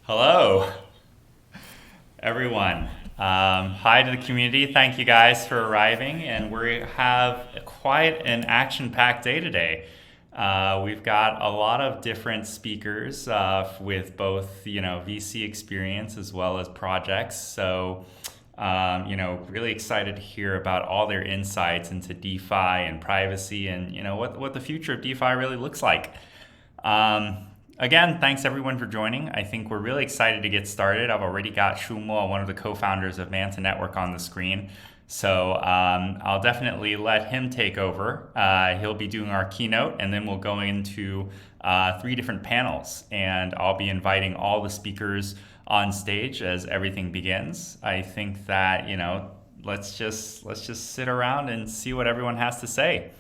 Hello, everyone. Hi to the community. Thank you guys for arriving, and we have quite an action-packed day today. We've got a lot of different speakers with both, VC experience as well as projects. So, really excited to hear about all their insights into DeFi and privacy, and what the future of DeFi really looks like. Again, thanks everyone for joining. I think we're really excited to get started. I've already got Shumo, one of the co-founders of Manta Network, on the screen. So I'll definitely let him take over. He'll be doing our keynote, and then we'll go into 3 different panels. And I'll be inviting all the speakers on stage as everything begins. I think that, let's just sit around and see what everyone has to say.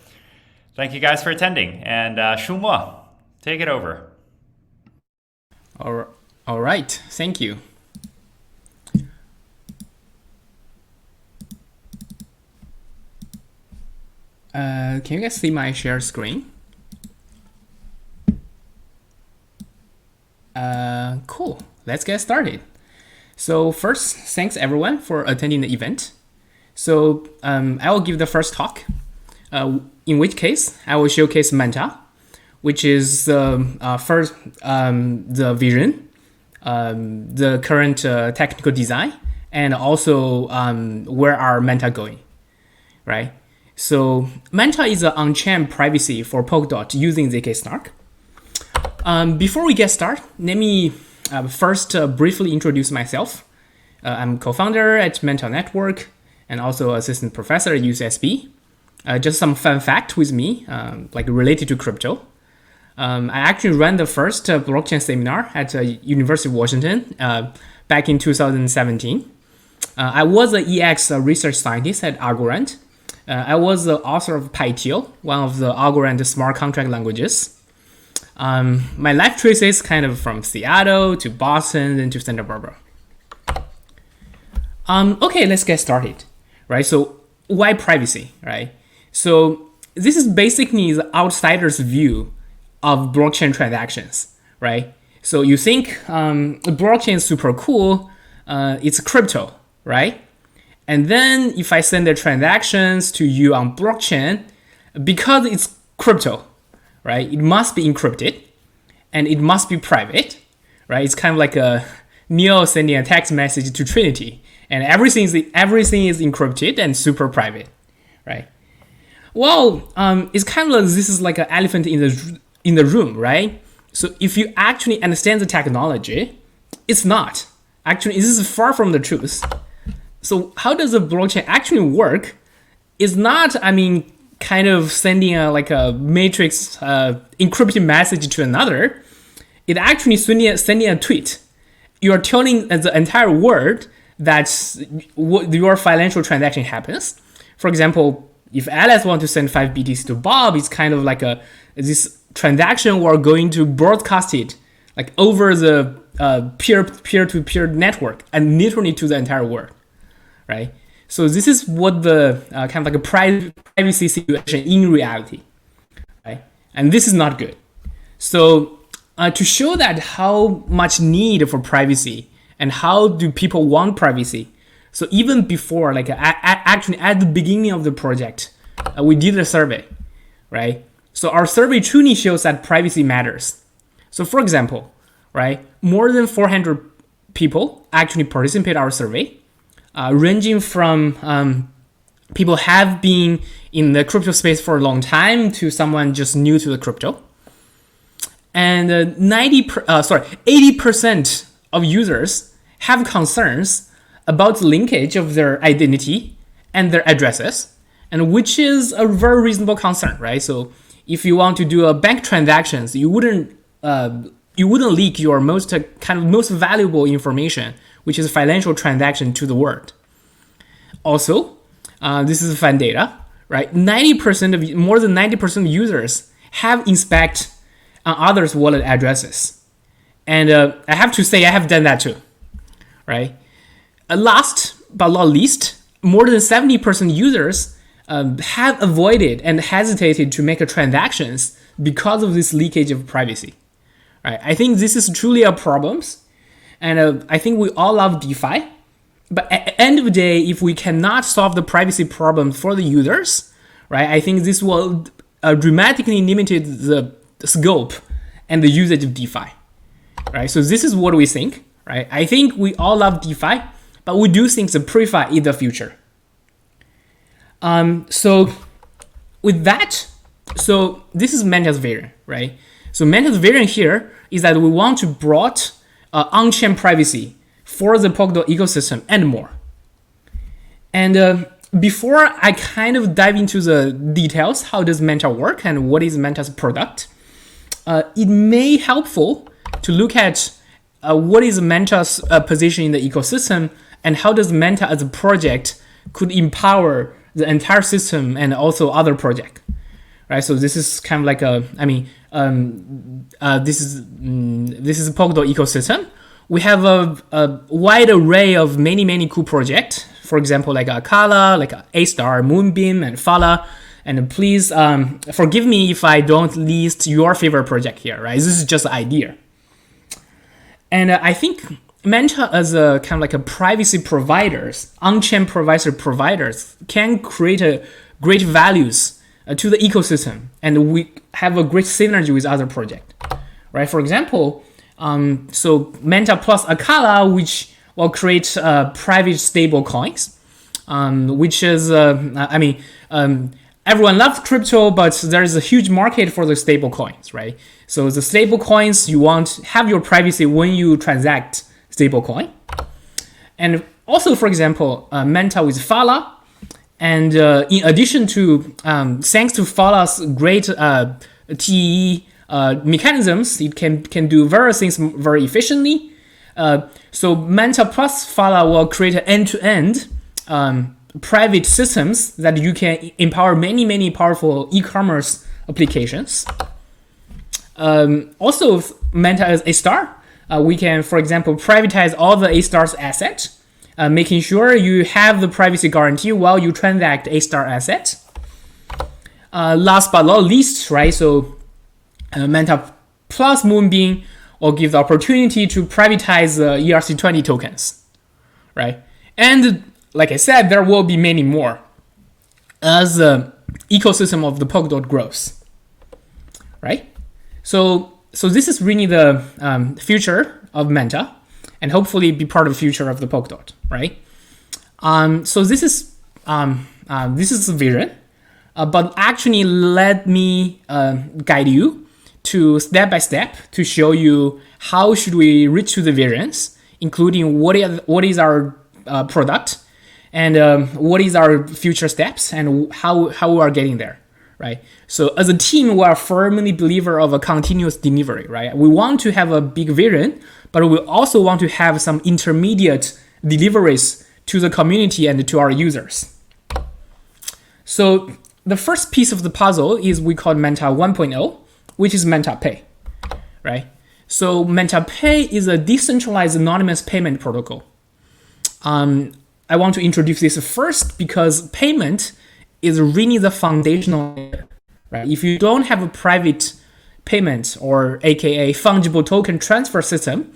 Thank you guys for attending. And Shumo, take it over. All right, thank you. Can you guys see my share screen? Cool, let's get started. So first, thanks everyone for attending the event. So I will give the first talk, in which case I will showcase Manta, which is first the vision, the current technical design, and also where are Manta going, right? So Manta is an on-chain privacy for Polkadot using ZK Snark. Before we get started, let me first briefly introduce myself. I'm co-founder at Manta Network and also assistant professor at UCSB. Just some fun fact with me, related to crypto. I actually ran the first blockchain seminar at University of Washington back in 2017. I was an EX research scientist at Algorand. I was the author of PyTeal, one of the Algorand smart contract languages. My life choices kind of from Seattle to Boston and to Santa Barbara. Okay, let's get started, right? So why privacy, right? So this is basically the outsider's view of blockchain transactions, right? So you think blockchain is super cool, it's crypto, right? And then if I send the transactions to you on blockchain, because it's crypto, right? It must be encrypted and it must be private, right? It's kind of like a Neo sending a text message to Trinity, and everything is encrypted and super private, right? Well, it's kind of like this is like an elephant in the room, right? So if you actually understand the technology, it's not. Actually, this is far from the truth. So how does the blockchain actually work? It's not, kind of sending a matrix encrypted message to another. It actually sending a tweet. You are telling the entire world that your financial transaction happens. For example, if Alice wants to send 5 BTC to Bob, it's kind of like this transaction we're going to broadcast it over the peer-to-peer network and literally to the entire world, right? So this is what the kind of like a privacy situation in reality, right? And this is not good. So to show that how much need for privacy and how do people want privacy, so even before, actually at the beginning of the project, we did a survey, right? So our survey truly shows that privacy matters. So for example, right, more than 400 people actually participate in our survey, ranging from people have been in the crypto space for a long time to someone just new to the crypto. And 80% of users have concerns about the linkage of their identity and their addresses, and which is a very reasonable concern, right? So if you want to do a bank transactions, you wouldn't leak your most valuable information, which is financial transaction, to the world. Also, this is fun data, right? More than 90% of users have inspect others' wallet addresses, and I have to say I have done that too, right? Last but not least, more than 70% users have avoided and hesitated to make transactions because of this leakage of privacy. Right? I think this is truly a problem. And I think we all love DeFi. But at the end of the day, if we cannot solve the privacy problem for the users, right, I think this will dramatically limit the scope and the usage of DeFi, right? So this is what we think, right? I think we all love DeFi, but we do think the pre-fi is the future. So with that, so this is Manta's vision, right? So Manta's vision here is that we want to brought on-chain privacy for the Polkadot ecosystem and more. And before I kind of dive into the details, how does Manta work and what is Manta's product, it may be helpful to look at what is Manta's position in the ecosystem and how does Manta as a project could empower the entire system and also other projects, right? So this is kind of like this is a Polkadot ecosystem. We have a wide array of many cool projects. For example, like Acala, like Astar, Moonbeam, and Phala. And please forgive me if I don't list your favorite project here, right? This is just an idea. And I think Manta as a kind of like a privacy providers, on-chain providers can create a great values to the ecosystem, and we have a great synergy with other projects, right? For example, so Manta plus Acala, which will create private stable coins, which is, everyone loves crypto, but there is a huge market for the stable coins, right? So the stable coins, you want to have your privacy when you transact stable coin. And also, for example, Manta with Phala. And in addition to, thanks to Phala's great TE mechanisms, it can do various things very efficiently. So Manta plus Phala will create an end-to-end private systems that you can empower many powerful e-commerce applications. Also, Manta as Astar, we can, for example, privatize all the Astar's assets, making sure you have the privacy guarantee while you transact Astar asset. Last but not least, right? So Manta plus Moonbeam will give the opportunity to privatize ERC20 tokens, right? And like I said, there will be many more as the ecosystem of the Polkadot grows, right? So this is really the future of Manta, and hopefully be part of the future of the Polkadot, right? So this is the vision, but actually let me guide you to step by step to show you how should we reach to the visions, including what is our product and what is our future steps and how we are getting there, right? So as a team, we are firmly believer of a continuous delivery, right? We want to have a big vision, but we also want to have some intermediate deliveries to the community and to our users. So the first piece of the puzzle is we call Manta 1.0, which is Manta Pay, right? So Manta Pay is a decentralized anonymous payment protocol. I want to introduce this first because payment is really the foundational layer, right? If you don't have a private payment or AKA fungible token transfer system,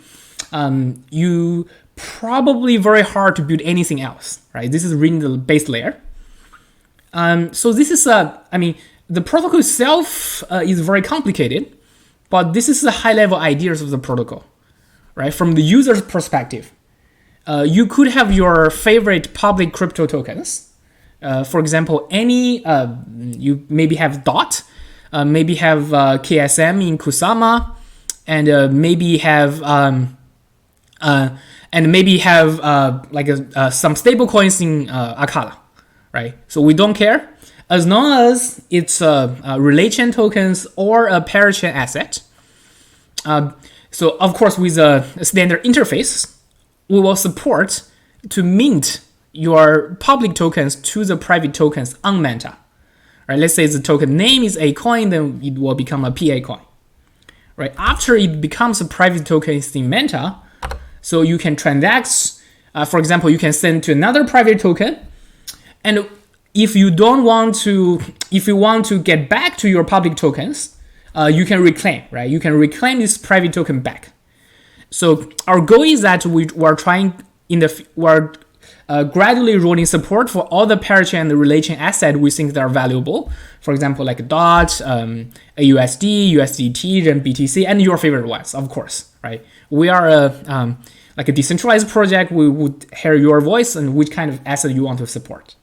you probably very hard to build anything else, right? This is really the base layer. So this is the protocol itself is very complicated, but this is the high-level ideas of the protocol, right? From the user's perspective, you could have your favorite public crypto tokens. For example, you maybe have DOT, maybe have KSM in Kusama, and maybe have some stable coins in Acala, right? So we don't care as long as it's relay chain tokens or a parachain asset. So of course, with a standard interface, we will support to mint your public tokens to the private tokens on Manta. Right? Let's say the token name is a coin, then it will become a PA coin. Right? After it becomes a private token in Manta, so you can transact. For example, you can send to another private token, and if you want to get back to your public tokens, you can reclaim. Right? You can reclaim this private token back. So our goal is that we're gradually rolling support for all the parachain and the relay chain assets we think that are valuable. For example, like DOT, AUSD, USDT, and BTC, and your favorite ones, of course, right? We are like a decentralized project. We would hear your voice and which kind of asset you want to support.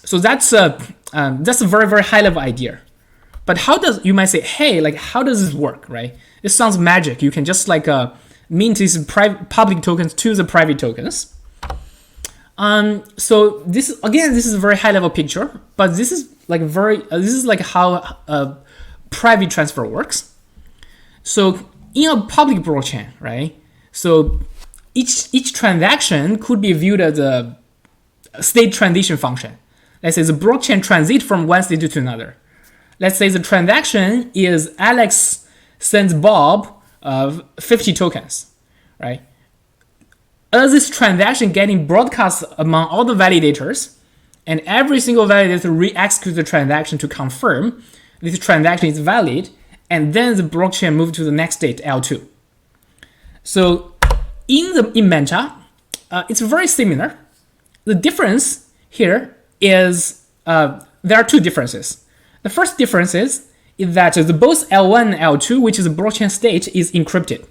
So that's a very, very high level idea. But you might say, hey, like how does this work, right? This sounds magic. You can just like mint these public tokens to the private tokens. So this is a very high level picture, but this is like how private transfer works. So in a public blockchain, right? So each transaction could be viewed as a state transition function. Let's say the blockchain transit from one state to another. Let's say the transaction is Alex sends Bob 50 tokens, right? As this transaction getting broadcast among all the validators, and every single validator re-executes the transaction to confirm this transaction is valid, and then the blockchain moves to the next state, L2. So in Manta, it's very similar. The difference here is there are two differences. The first difference is that both L1 and L2, which is the blockchain state, is encrypted,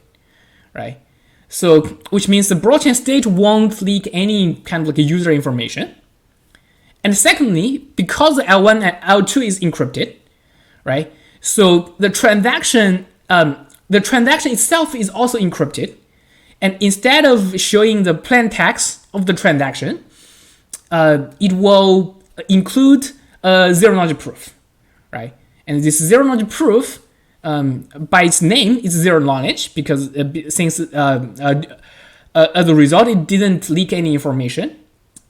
right? So, which means the blockchain state won't leak any kind of like user information. And secondly, because the L1 and L2 is encrypted, right? So the transaction itself is also encrypted. And instead of showing the plain text of the transaction, it will include a zero-knowledge proof, right? And this zero-knowledge proof, by its name, is zero knowledge because since as a result, it didn't leak any information.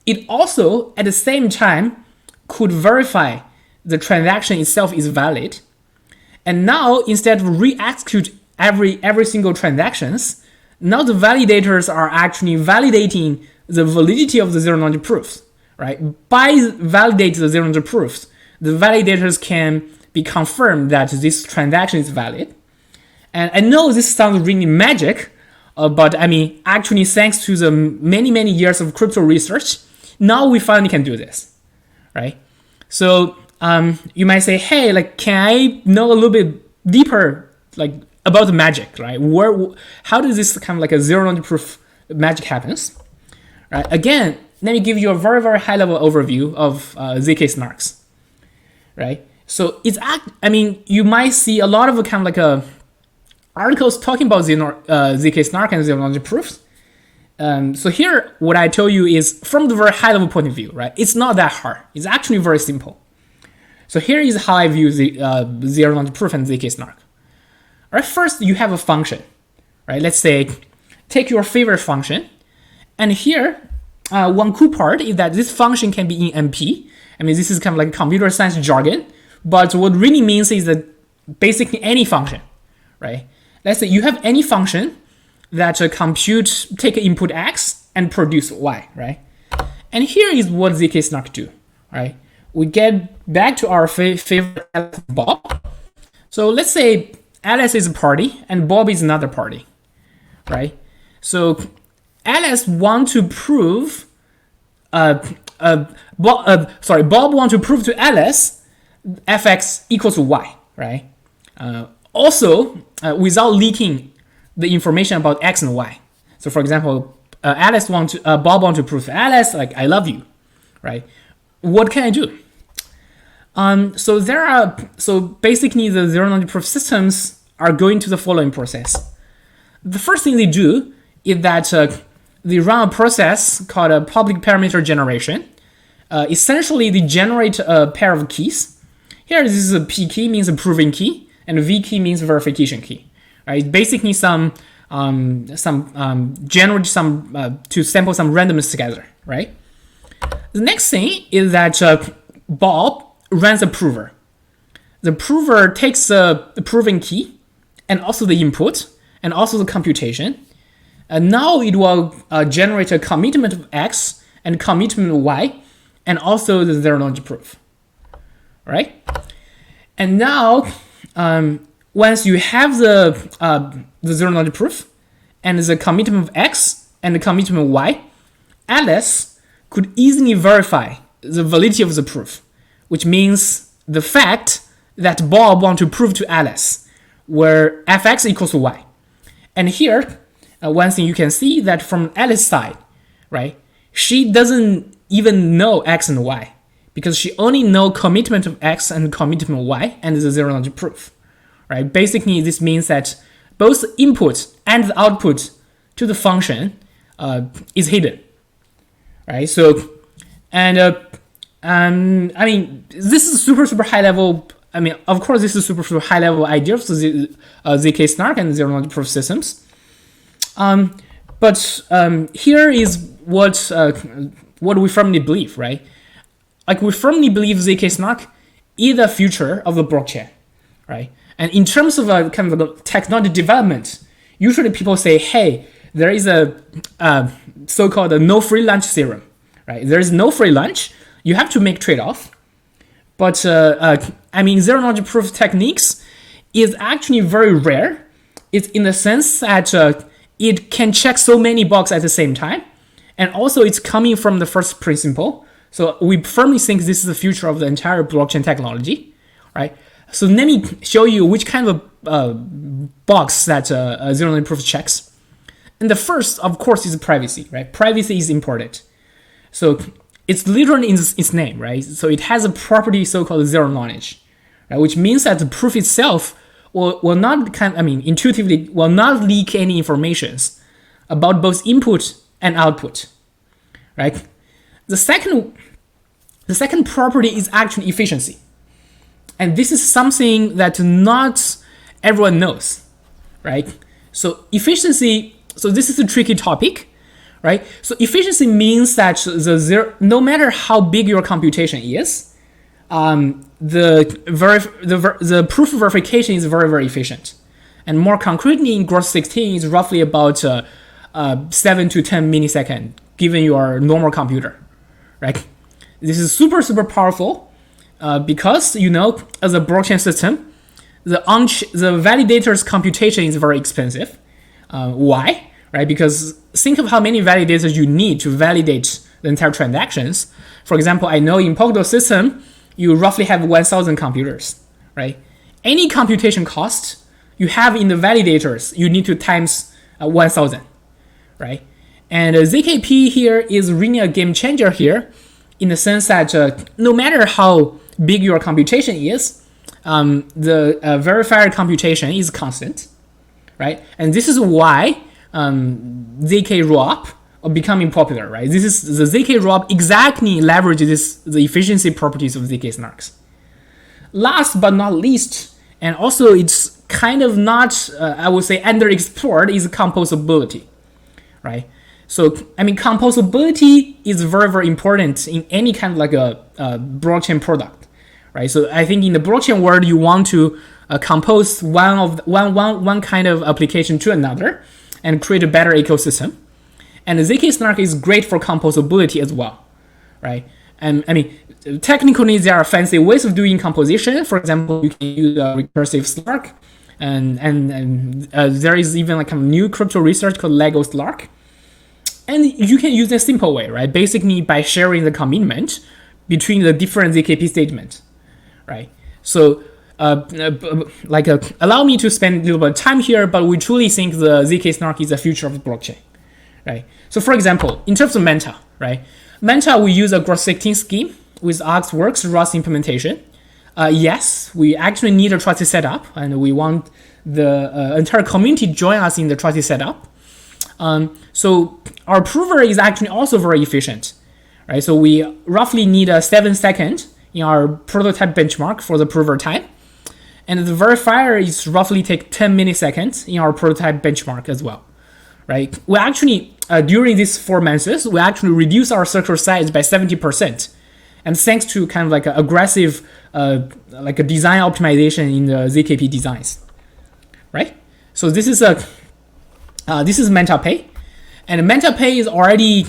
It also, at the same time, could verify the transaction itself is valid. And now, instead of re-execute every single transactions, now the validators are actually validating the validity of the zero-knowledge proofs, right? By validating the zero-knowledge proofs, the validators can be confirmed that this transaction is valid. And I know this sounds really magic, but I mean, actually, thanks to the many, many years of crypto research, now we finally can do this, right? So you might say, hey, like, can I know a little bit deeper, like, about the magic, right? How does this kind of like a zero-knowledge proof magic happens? Right? Again, let me give you a very, very high-level overview of ZK snarks, right? So you might see a lot of kind of like articles talking about ZK snark and zero-knowledge proofs. So here, what I tell you is from the very high-level point of view, right? It's not that hard. It's actually very simple. So here is how I view the zero-knowledge proof and ZK snark. All right, first you have a function, right? Let's say, take your favorite function, and here, one cool part is that this function can be in MP. I mean, this is kind of like computer science jargon, but what really means is that basically any function, right? Let's say you have any function that take input X and produce Y, right? And here is what ZK snark do, right? We get back to our favorite Bob. So let's say Alice is a party and Bob is another party, right? So Alice wants to prove, Bob wants to prove to Alice fx equals to y, right? Also, without leaking the information about x and y. So for example, Bob wants to prove to Alice, like, I love you, right? What can I do? So basically the zero-knowledge proof systems are going to the following process. The first thing they do is that they run a process called a public parameter generation. Essentially, they generate a pair of keys. Here, this is a P key, means a proving key, and a V key means verification key. Right? Basically, to sample some randomness together. Right. The next thing is that Bob runs a prover. The prover takes the proving key and also the input and also the computation. And now it will generate a commitment of X and commitment of Y and also the zero-knowledge proof. Right? And now, once you have the zero-knowledge proof, and the commitment of X and the commitment of Y, Alice could easily verify the validity of the proof, which means the fact that Bob wants to prove to Alice where fx equals to y. And here, one thing you can see that from Alice's side, right, she doesn't even know x and y because she only knows commitment of x and commitment of y and the zero knowledge proof, right? Basically, this means that both input and the output to the function is hidden, right? So, and I mean, this is super high level. I mean, of course, this is super high level idea of the ZK snark and zero knowledge proof systems. But here is what we firmly believe, right? Like, we firmly believe ZK snark is the future of the blockchain, right? And in terms of kind of the technology development, usually people say, hey, there is a so-called no free lunch theorem, right? There is no free lunch. You have to make trade-off. But I mean, zero knowledge proof techniques is actually very rare. It's in the sense that it can check so many boxes at the same time. And also it's coming from the first principle. So we firmly think this is the future of the entire blockchain technology, right? So let me show you which kind of box that zero knowledge proof checks. And the first, of course, is privacy, right? Privacy is important. So it's literally in its name, right? So it has a property so-called zero knowledge, right? Which means that the proof itself will not intuitively will not leak any informations about both input and output, right? The second property is actually efficiency. And this is something that not everyone knows, right? So efficiency, so this is a tricky topic, right? So efficiency means that no matter how big your computation is, the proof verification is very efficient. And more concretely, in Groth 16 is roughly about 7 to 10 milliseconds, given your normal computer, right? This is super powerful because, you know, as a blockchain system, the validator's computation is very expensive. Why? Right? Because think of how many validators you need to validate the entire transactions. For example, I know in Polychain system, you roughly have 1,000 computers, right? Any computation cost you have in the validators, you need to times 1,000, right? And ZKP here is really a game changer here in the sense that no matter how big your computation is, the verifier computation is constant, right? And this is why ZK rollup are becoming popular, right? This is the ZK rollup exactly leverages the efficiency properties of ZK snarks. Last but not least, and also it's kind of not, I would say, underexplored, is composability, right? So, I mean, composability is very important in any kind of like a blockchain product, right? So I think in the blockchain world, you want to compose one kind of application to another and create a better ecosystem. And the ZK snark is great for composability as well, right? And I mean, technically there are fancy ways of doing composition. For example, you can use a recursive snark, and there is even like a new crypto research called Lego snark. And you can use a simple way, right? Basically by sharing the commitment between the different ZKP statements, right? So allow me to spend a little bit of time here, but we truly think the ZK snark is the future of the blockchain, right? So for example, in terms of Manta, right? Manta, we use a Groth 16 scheme with ArcWorks Rust implementation. Yes, we actually need a trusted setup, and we want the entire community join us in the trusted setup. So our prover is actually also very efficient, right? So we roughly need 7 seconds in our prototype benchmark for the prover time. And the verifier is roughly take 10 milliseconds in our prototype benchmark as well, right? We actually, during these 4 months, we actually reduce our circle size by 70%. And thanks to kind of like an aggressive, like a design optimization in the ZKP designs, right? So this is Manta Pay. And Manta Pay is already,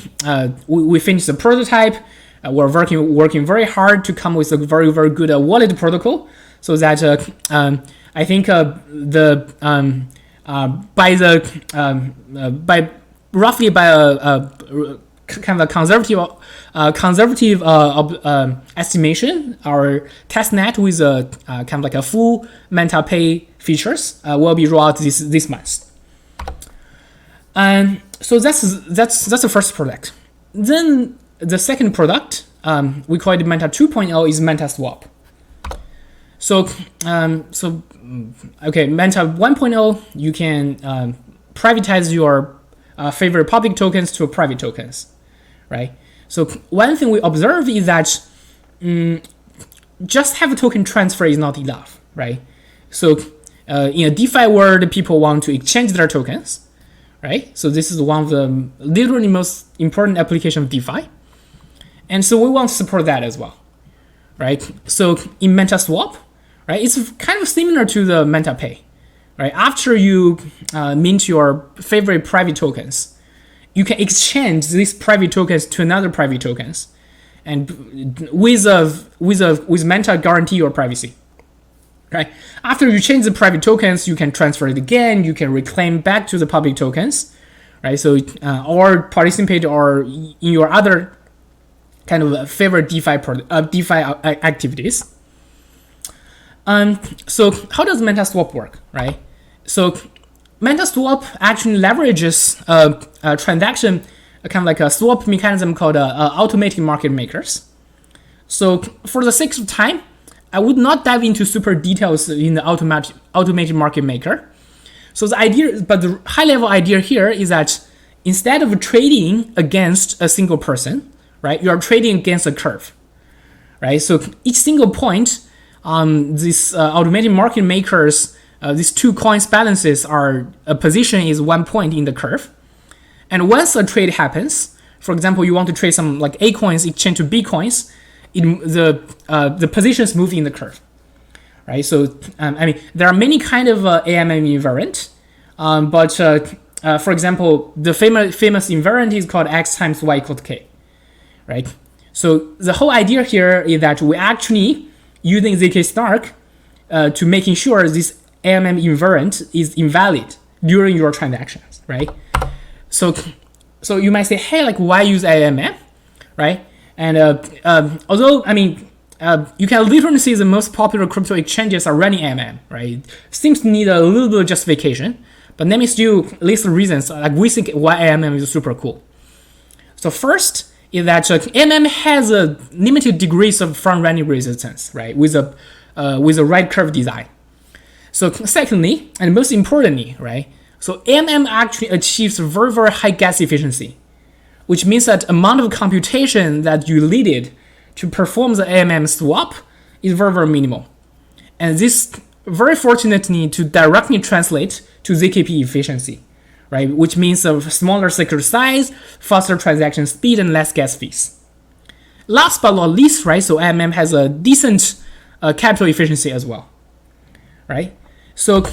we finished the prototype. We're working very hard to come with a very good wallet protocol, so that I think by the by roughly by a kind of a conservative estimation, our testnet with a kind of like a full Manta Pay features will be rolled out this month. And so that's the first product. Then the second product, we call it Manta 2.0, is Manta Swap. So okay, Manta 1.0, you can privatize your favorite public tokens to private tokens, right? So one thing we observe is that just have a token transfer is not enough, right? So in a DeFi world, people want to exchange their tokens, right? So this is one of the literally most important application of DeFi. And so we want to support that as well, right? So in Manta Swap, right, it's kind of similar to the Manta Pay, right? After you mint your favorite private tokens, you can exchange these private tokens to another private tokens, and with Manta guarantee your privacy, right? After you change the private tokens, you can transfer it again. You can reclaim back to the public tokens, right? So or participate or in your other kind of favorite DeFi activities. So how does Manta Swap work, right? So Manta Swap actually leverages a transaction, kind of like a swap mechanism called automatic market makers. So for the sake of time, I would not dive into super details in the automated market maker. So the idea, but the high level idea here is that instead of trading against a single person, right, you are trading against a curve, right? So each single point, these automated market makers, these two coins balances are a position is 1 point in the curve. And once a trade happens, for example, you want to trade some like A coins exchange to B coins, the positions move in the curve, right? So I mean, there are many kind of AMM invariant, but for example, the famous invariant is called X times Y equals K, right? So the whole idea here is that we actually using ZK Snark to making sure this AMM invariant is invalid during your transactions, right? So you might say, hey, like why use AMM, right? And although I mean, you can literally see the most popular crypto exchanges are running AMM, right? Seems to need a little bit of justification, but let me still list the reasons like we think why AMM is super cool. So first is that AMM has a limited degrees of front-running resistance, right? With a right curve design. So secondly, and most importantly, right? So AMM actually achieves very, very high gas efficiency, which means that amount of computation that you needed to perform the AMM swap is very, very minimal. And this very fortunately to directly translate to ZKP efficiency, right? Which means a smaller secure size, faster transaction speed, and less gas fees. Last but not least, right? So AMM has a decent capital efficiency as well, right? So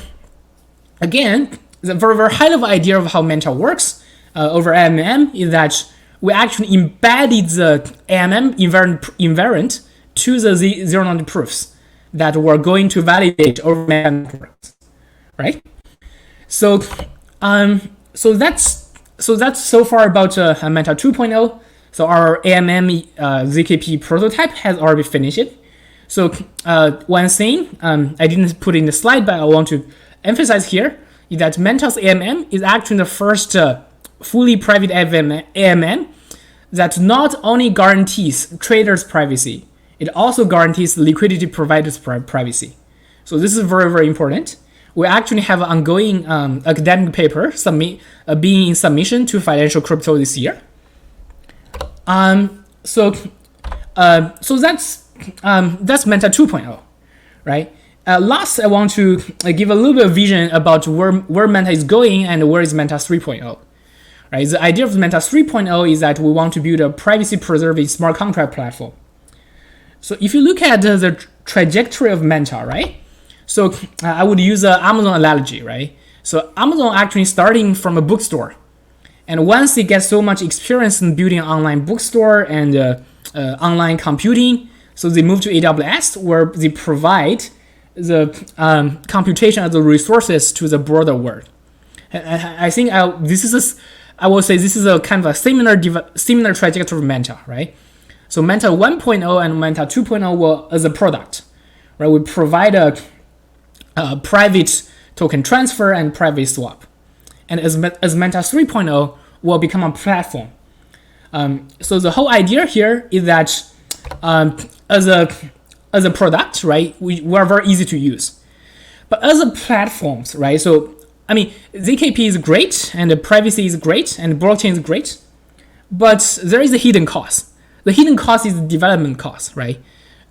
again, the very, very high level idea of how Manta works over AMM is that we actually embedded the AMM invariant to the zero-knowledge proofs that we're going to validate over Manta networks, right? So that's so far about Manta 2.0. So our AMM ZKP prototype has already finished. So one thing I didn't put in the slide, but I want to emphasize here is that Manta's AMM is actually the first fully private AMM that not only guarantees traders' privacy, it also guarantees liquidity providers' privacy. So this is very, very important. We actually have an ongoing academic paper being in submission to Financial Crypto this year. So that's Manta 2.0, right? Last, I want to give a little bit of vision about where Manta is going and where is Manta 3.0. Right? The idea of Manta 3.0 is that we want to build a privacy-preserving smart contract platform. So if you look at the trajectory of Manta, right? So I would use an Amazon analogy, right? So Amazon actually starting from a bookstore. And once they get so much experience in building an online bookstore and online computing, so they move to AWS where they provide the computation of the resources to the broader world. I think I will say this is a kind of a similar trajectory of Manta, right? So Manta 1.0 and Manta 2.0 were as a product, right? We provide a private token transfer and private swap, and as Manta 3.0 will become a platform. So the whole idea here is that as a product, right, we are very easy to use, but as a platforms, right? So I mean, ZKP is great, and the privacy is great, and blockchain is great, but there is a hidden cost. The hidden cost is the development cost, right?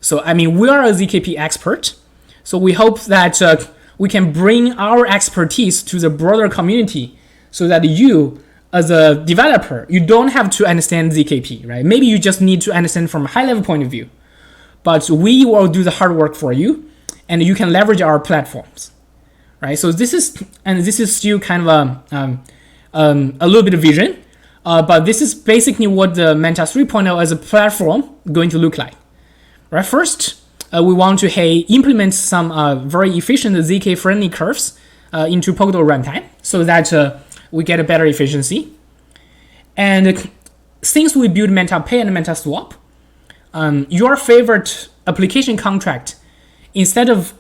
So I mean, we are a ZKP expert, so we hope that we can bring our expertise to the broader community, so that you, as a developer, you don't have to understand ZKP, right? Maybe you just need to understand from a high-level point of view, but we will do the hard work for you, and you can leverage our platforms. Right, so this is still kind of a little bit of vision, but this is basically what the Manta 3.0 as a platform going to look like. Right, first we want to implement some very efficient ZK-friendly curves into Polkadot runtime, so that we get a better efficiency. And since we build Manta Pay and Manta Swap, your favorite application contract, instead of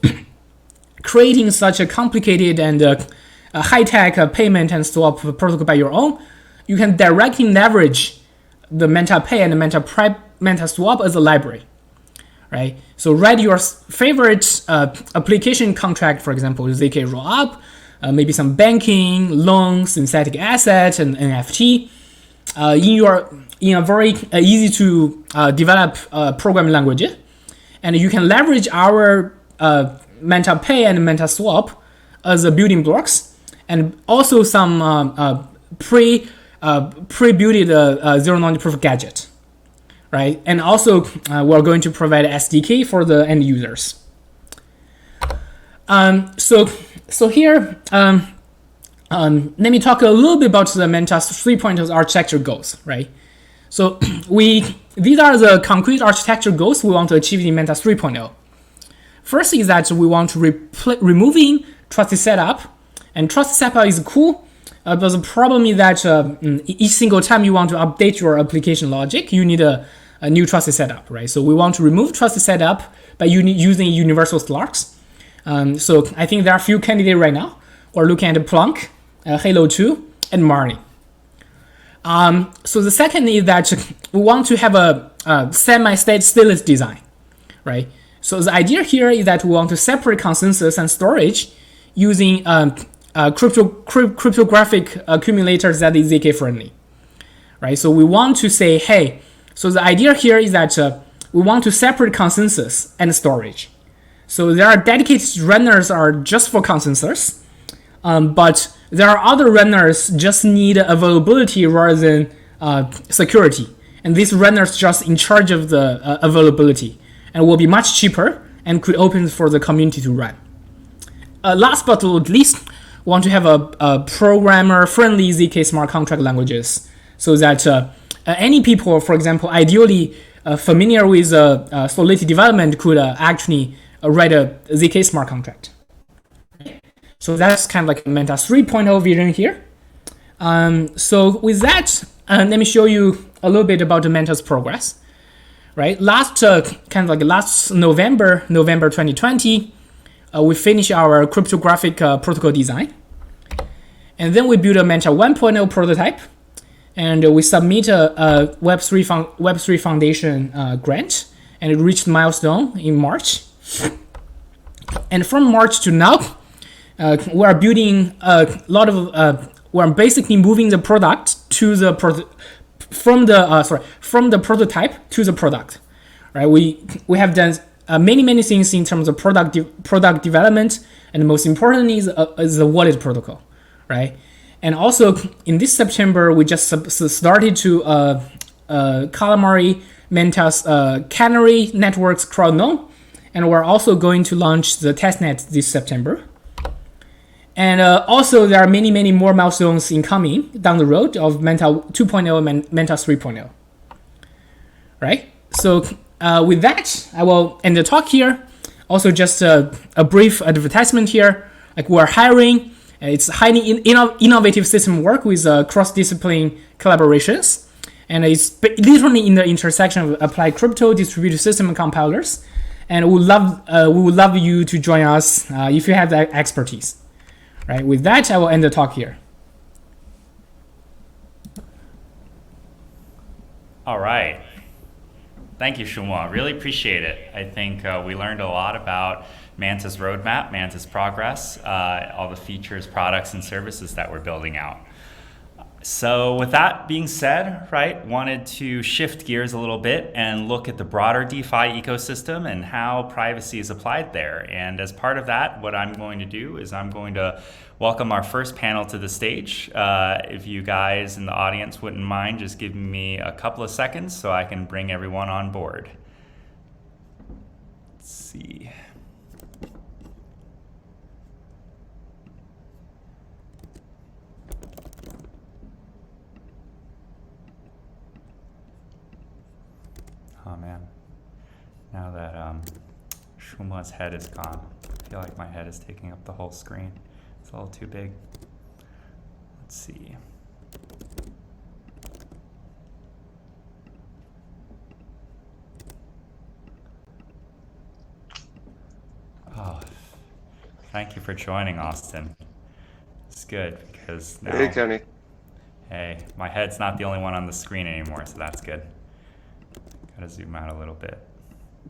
creating such a complicated and high-tech payment and swap protocol by your own, you can directly leverage the Manta Pay and the Manta Swap as a library, right? So write your favorite application contract, for example, ZK Rollup, maybe some banking, loans, synthetic assets, and NFT in a very easy to develop programming language, and you can leverage our Manta Pay and Manta Swap as a building blocks, and also some pre-built zero-knowledge proof gadget, right? And also we're going to provide SDK for the end users. So here, let me talk a little bit about the Manta 3.0's architecture goals, right? So these are the concrete architecture goals we want to achieve in Manta 3.0. First is that we want to removing trusted setup, and trusted setup is cool, but the problem is that each single time you want to update your application logic, you need a new trusted setup, right? So we want to remove trusted setup by using universal slarks. So I think there are a few candidates right now. We're looking at Plunk, Halo 2, and Marnie. So the second is that we want to have a semi-stateless design, right? So the idea here is that we want to separate consensus and storage using cryptographic accumulators that is ZK friendly, right? So we want to say, hey, so the idea here is that we want to separate consensus and storage. So there are dedicated runners are just for consensus, but there are other runners just need availability rather than security, and these runners just in charge of the availability, and will be much cheaper and could open for the community to run. Last but not least, we want to have a programmer-friendly ZK smart contract languages, so that any people, for example, ideally familiar with Solidity development could actually write a ZK smart contract. So that's kind of like Manta 3.0 vision here. So with that, let me show you a little bit about the Manta's progress. Right, last November 2020, we finished our cryptographic protocol design, and then we built a Manta 1.0 prototype, and we submit a Web3 Foundation grant, and it reached milestone in March. And from March to now, we are building a lot of. We're basically moving the product to the from the prototype to the product, right? We have done many things in terms of product development, and most importantly is the wallet protocol, right? And also in this September, we just started to Calamari Manta's Canary Networks crowd node, and we're also going to launch the testnet this September. And also, there are many more milestones incoming down the road of Manta 2.0 and Manta 3.0. Right? So with that, I will end the talk here. Also, just a brief advertisement here. Like, we're hiring It's highly innovative system work with cross-discipline collaborations, and it's literally in the intersection of applied crypto, distributed system, and compilers. And we would love you to join us if you have that expertise. Right. With that, I will end the talk here. All right. Thank you, Shumo. Really appreciate it. I think we learned a lot about Manta's roadmap, Manta's progress, all the features, products, and services that we're building out. So with that being said, right, wanted to shift gears a little bit and look at the broader DeFi ecosystem and how privacy is applied there. And as part of that, what I'm going to do is I'm going to welcome our first panel to the stage. If you guys in the audience wouldn't mind just giving me a couple of seconds so I can bring everyone on board. Let's see. Oh man, now that Shuma's head is gone, I feel like my head is taking up the whole screen. It's a little too big. Let's see. Oh, thank you for joining, Austin. It's good because now... Hey, Kenny. Hey, my head's not the only one on the screen anymore, so that's good. Gotta zoom out a little bit.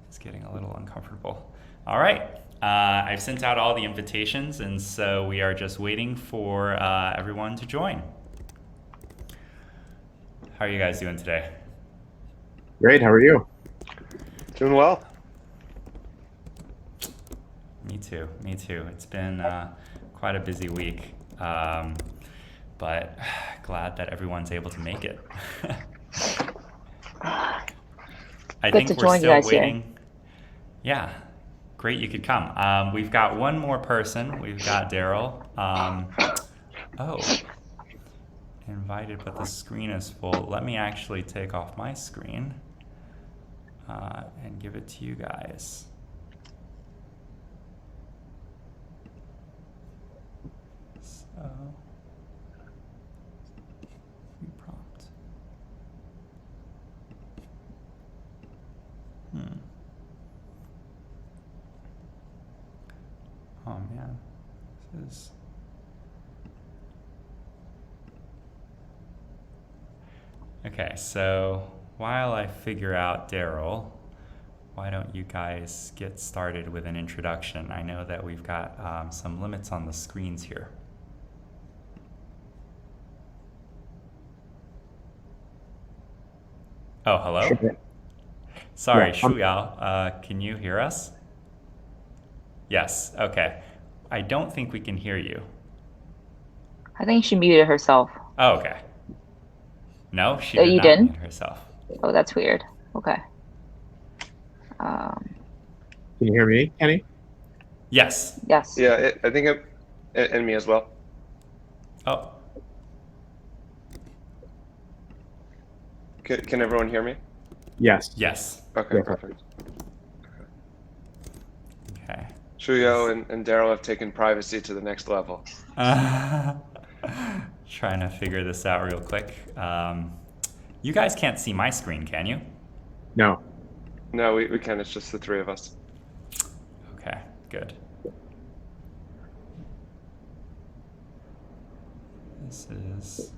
It's getting a little uncomfortable. All right, I've sent out all the invitations, and so we are just waiting for everyone to join. How are you guys doing today? Great, how are you? Doing well. Me too, me too. It's been quite a busy week, but glad that everyone's able to make it. I think we're still waiting. Here. Yeah, great you could come. We've got one more person. We've got Daryl. Oh, invited, but the screen is full. Let me actually take off my screen and give it to you guys. So, view prompt. Oh man, this is... Okay, so while I figure out Daryl, why don't you guys get started with an introduction? I know that we've got some limits on the screens here. Oh, hello? Sure. Sorry, Yeah, Shuyao, can you hear us? Yes, okay. I don't think we can hear you. I think she muted herself. Oh, okay. No, she did not didn't? mute herself. Oh, that's weird. Okay. Can you hear me, Kenny? Yes. Yes. Yeah, I think and me as well. Oh. Can everyone hear me? Yes. Yes. Okay, Yeah. perfect. Okay. Shuyo and Daryl have taken privacy to the next level. Trying to figure this out real quick. You guys can't see my screen, can you? No. No, we can. It's just the three of us. Okay, good. This is...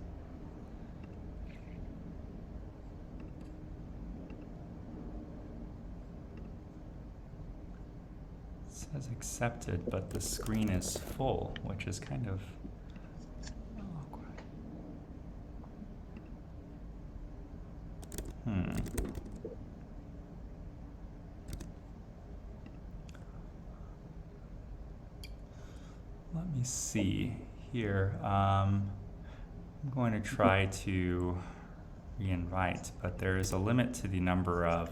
It says accepted, but the screen is full, which is kind of awkward. Let me see here. I'm going to try to re-invite, but there is a limit to the number of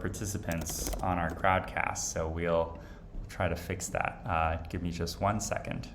participants on our crowdcast, so we'll try to fix that. Give me just 1 second.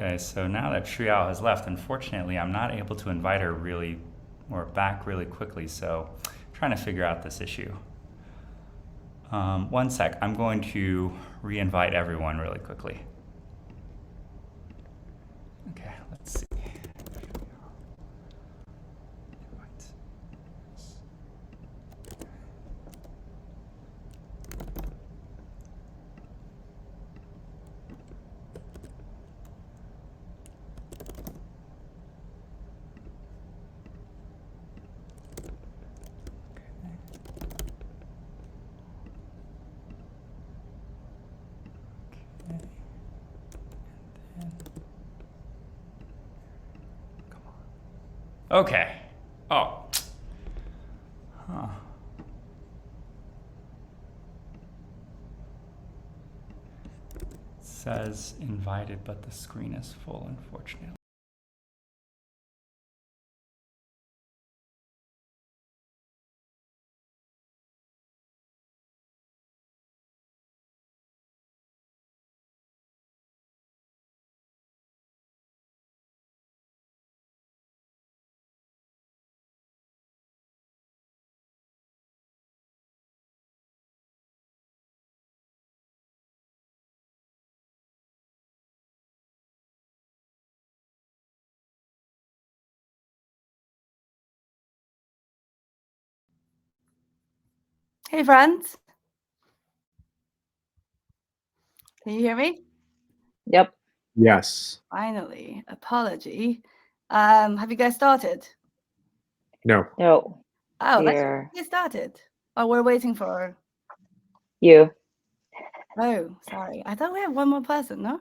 Okay, so now that Trial has left, unfortunately, I'm not able to invite her back really quickly, so I'm trying to figure out this issue. 1 sec, I'm going to re-invite everyone really quickly. Okay, let's see. Okay. Oh. Huh. It says invited, but the screen is full, unfortunately. Hey friends, can you hear me? Yep. Yes. Finally, apology. Have you guys started? No. No. Oh, let's Here. get started. Oh, we're waiting for. You. Oh, sorry. I thought we had one more person, no?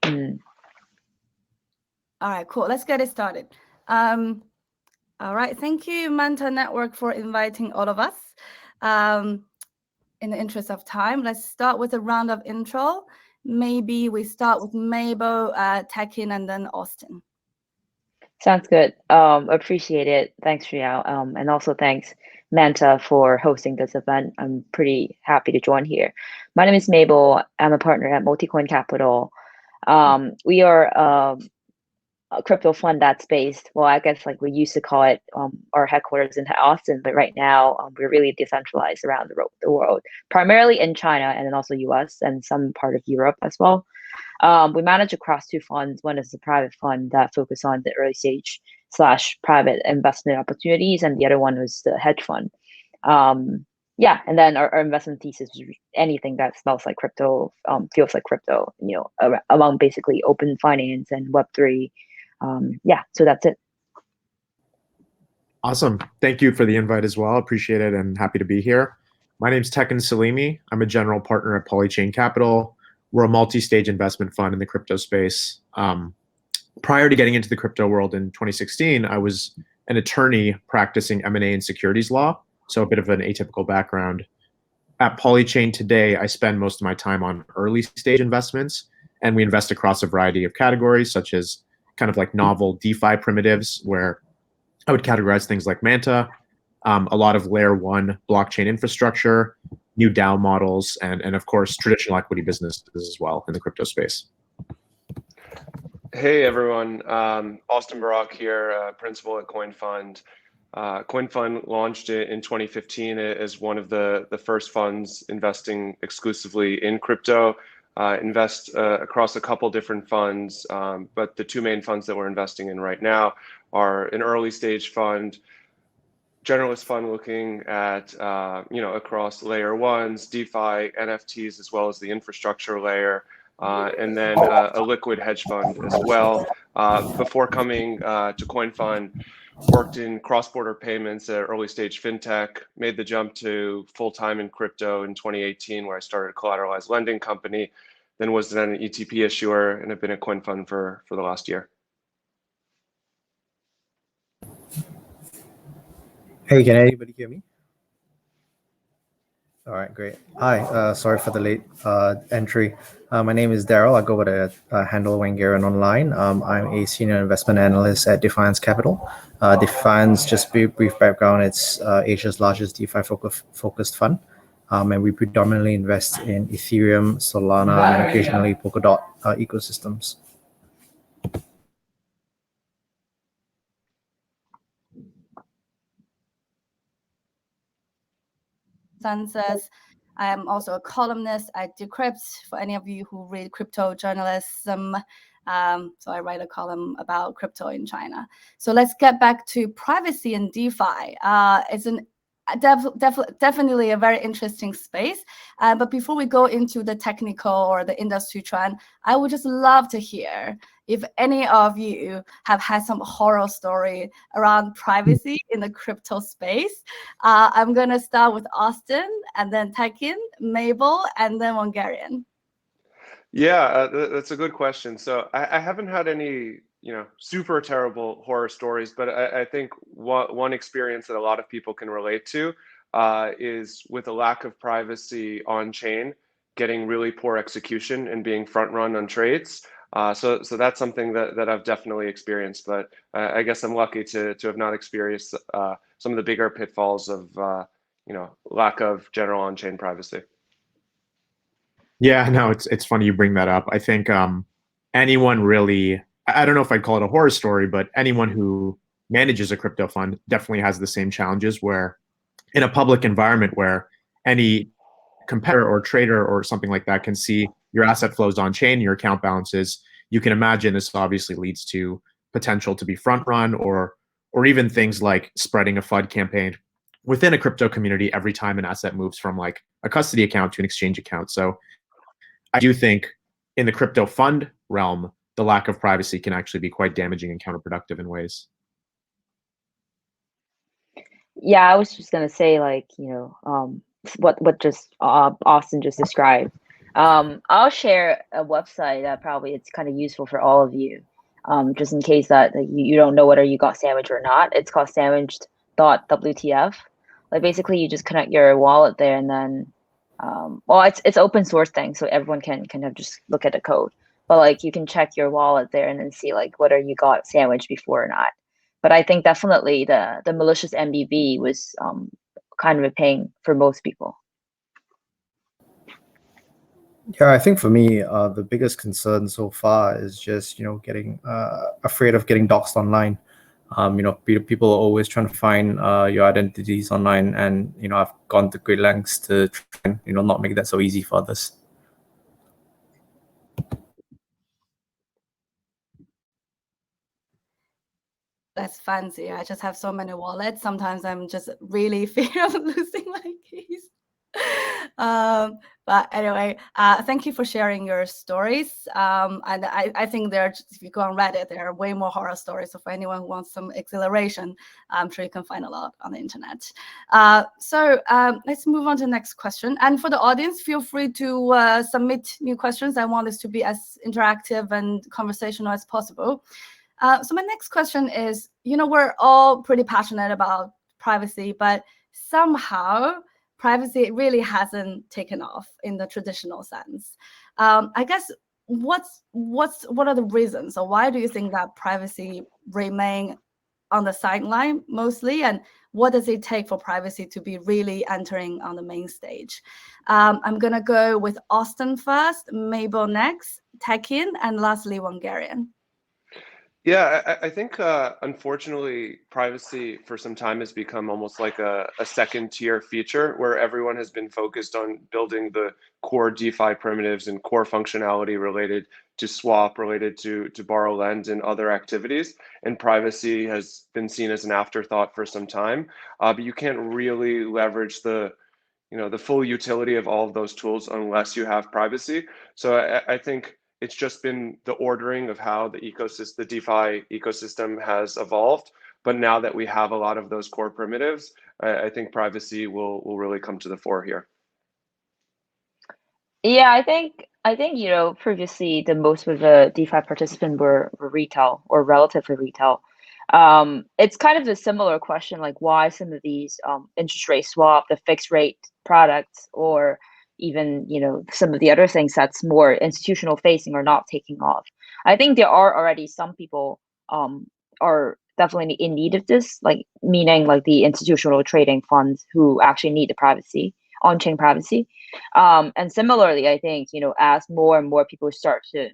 Mm. All right, cool. Let's get it started. All right. Thank you, Manta Network, for inviting all of us. In the interest of time, let's start with a round of intro. Maybe we start with Mabel, Tekin, and then Austin. Sounds good. Appreciate it. Thanks, Riao. And also thanks, Manta, for hosting this event. I'm pretty happy to join here. My name is Mabel. I'm a partner at Multicoin Capital. We are a crypto fund that's based, well, I guess like we used to call it our headquarters in Austin, but right now we're really decentralized around the world, primarily in China and then also US and some part of Europe as well. We manage across two funds. One is a private fund that focus on the early stage / private investment opportunities, and the other one was the hedge fund. Yeah, and then our investment thesis is anything that smells like crypto, feels like crypto, among basically open finance and Web3. Yeah, so that's it. Awesome. Thank you for the invite as well. Appreciate it and happy to be here. My name's Tekin Salimi. I'm a general partner at Polychain Capital. We're a multi-stage investment fund in the crypto space. Prior to getting into the crypto world in 2016, I was an attorney practicing M&A and securities law, so a bit of an atypical background. At Polychain today, I spend most of my time on early stage investments, and we invest across a variety of categories, such as kind of like novel DeFi primitives, where I would categorize things like Manta, a lot of layer 1 blockchain infrastructure, new DAO models, and of course, traditional equity businesses as well in the crypto space. Hey everyone, Austin Barak here, principal at CoinFund. CoinFund launched in 2015 as one of the first funds investing exclusively in crypto. Invest across a couple different funds, but the two main funds that we're investing in right now are an early stage fund, generalist fund looking at across layer 1s, DeFi, NFTs, as well as the infrastructure layer, and then a liquid hedge fund as well. Before coming to CoinFund, worked in cross-border payments at early stage fintech, made the jump to full-time in crypto in 2018, where I started a collateralized lending company, then was then an ETP issuer, and have been at CoinFund for the last year. Hey, can anybody hear me? All right, great. Hi, sorry for the late entry. My name is Daryl. I go by the handle Wangaren online. I'm a senior investment analyst at DeFiance Capital. DeFiance, just brief background, it's Asia's largest DeFi focused fund. and we predominantly invest in Ethereum, Solana, and occasionally Polkadot ecosystems. Consensys. I am also a columnist at Decrypt for any of you who read crypto journalism. So I write a column about crypto in China. So let's get back to privacy and DeFi. It's definitely a very interesting space. But before we go into the technical or the industry trend, I would just love to hear if any of you have had some horror story around privacy in the crypto space. I'm going to start with Austin, and then Tekin, Mabel, and then Hungarian. Yeah, that's a good question. So I haven't had any, super terrible horror stories, but I think one experience that a lot of people can relate to is with a lack of privacy on chain, getting really poor execution and being front run on trades. So that's something that I've definitely experienced, but I guess I'm lucky to have not experienced some of the bigger pitfalls of lack of general on-chain privacy. Yeah, no, it's funny you bring that up. I think anyone really, I don't know if I'd call it a horror story, but anyone who manages a crypto fund definitely has the same challenges where in a public environment where any competitor or trader or something like that can see your asset flows on chain, your account balances, you can imagine this obviously leads to potential to be front run or even things like spreading a FUD campaign within a crypto community every time an asset moves from like a custody account to an exchange account. So I do think in the crypto fund realm, the lack of privacy can actually be quite damaging and counterproductive in ways. Yeah, I was just gonna say, like, what just Austin just described. I'll share a website that probably it's kind of useful for all of you, just in case that you don't know whether you got sandwiched or not. It's called sandwiched.wtf. Like basically, you just connect your wallet there, and then, well, it's open source thing, so everyone can kind of just look at the code. But like you can check your wallet there and then see like whether you got sandwiched before or not. But I think definitely the malicious MBV was kind of a pain for most people. Yeah, I think for me, the biggest concern so far is just getting afraid of getting doxxed online. People are always trying to find your identities online, and I've gone to great lengths to try and not make that so easy for others. That's fancy. I just have so many wallets. Sometimes I'm just really fear of losing my keys. But anyway, thank you for sharing your stories. And I think if you go on Reddit, there are way more horror stories. So for anyone who wants some exhilaration, I'm sure you can find a lot on the internet. So let's move on to the next question. And for the audience, feel free to submit new questions. I want this to be as interactive and conversational as possible. So my next question is, we're all pretty passionate about privacy, but somehow privacy really hasn't taken off in the traditional sense. I guess what are the reasons, or why do you think that privacy remain on the sideline mostly, and what does it take for privacy to be really entering on the main stage? I'm gonna go with Austin first, Mabel next, Tekin, and lastly Hungarian. Yeah, I think unfortunately, privacy for some time has become almost like a second tier feature where everyone has been focused on building the core DeFi primitives and core functionality related to swap, related to borrow, lend, and other activities. And privacy has been seen as an afterthought for some time, but you can't really leverage the full utility of all of those tools unless you have privacy. So I think it's just been the ordering of how the DeFi ecosystem has evolved. But now that we have a lot of those core primitives, I think privacy will really come to the fore here. Yeah, I think previously the most of the DeFi participants were retail or relatively retail. It's kind of a similar question, like why some of these interest rate swap, the fixed rate products, or even some of the other things that's more institutional facing are not taking off. I think there are already some people are definitely in need of this, like meaning like the institutional trading funds who actually need the privacy. on-chain privacy. And similarly, I think, as more and more people start to,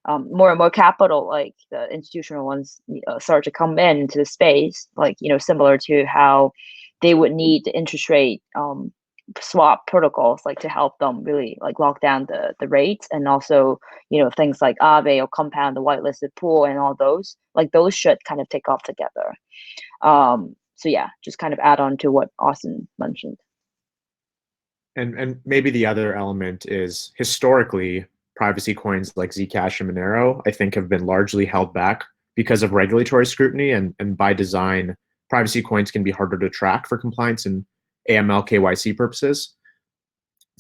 more and more capital, like the institutional ones, start to come into the space, like, similar to how they would need the interest rate swap protocols, like to help them really like lock down the rates, and also things like Aave or Compound, the whitelisted pool, and all those, like those should kind of take off together. So yeah, just kind of add on to what Austin mentioned. And maybe the other element is, historically, privacy coins like Zcash and Monero, I think, have been largely held back because of regulatory scrutiny, and by design, privacy coins can be harder to track for compliance and AML KYC purposes.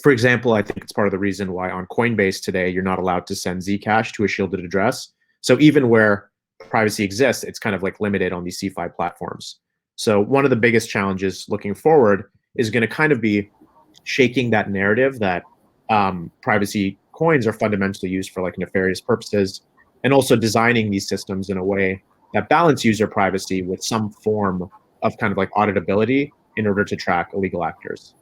For example, I think it's part of the reason why on Coinbase today, you're not allowed to send Zcash to a shielded address. So even where privacy exists, it's kind of like limited on these CeFi platforms. So one of the biggest challenges looking forward is going to kind of be shaking that narrative that privacy coins are fundamentally used for like nefarious purposes, and also designing these systems in a way that balance user privacy with some form of kind of like auditability in order to track illegal actors.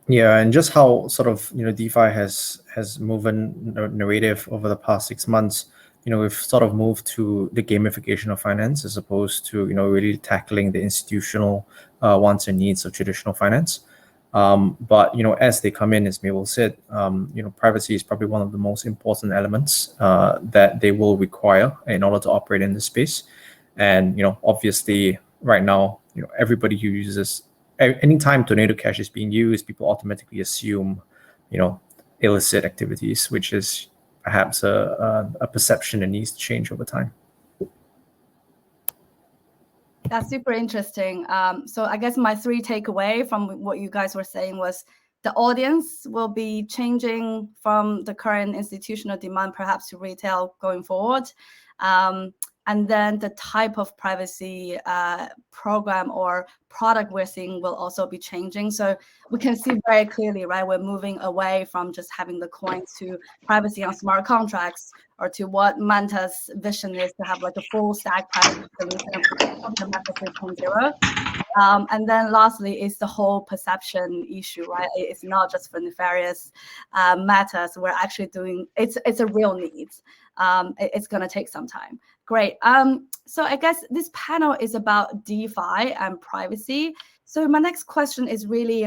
Yeah, and just how sort of DeFi has moved narrative over the past 6 months. We've sort of moved to the gamification of finance as opposed to really tackling the institutional wants and needs of traditional finance. But as they come in, as Mabel said, privacy is probably one of the most important elements that they will require in order to operate in this space. And obviously, right now, everybody who uses, anytime Tornado Cash is being used, people automatically assume, illicit activities, which is perhaps a perception that needs to change over time. That's super interesting. So I guess my 3 takeaway from what you guys were saying was the audience will be changing from the current institutional demand perhaps to retail going forward. And then the type of privacy program or product we're seeing will also be changing. So we can see very clearly, right, we're moving away from just having the coins to privacy on smart contracts, or to what Manta's vision is to have like a full stack privacy solution of the Manta 3.0. And then lastly is the whole perception issue, right? It's not just for nefarious matters. We're actually doing, it's a real need. It's going to take some time. Great. So I guess this panel is about DeFi and privacy. So my next question is really,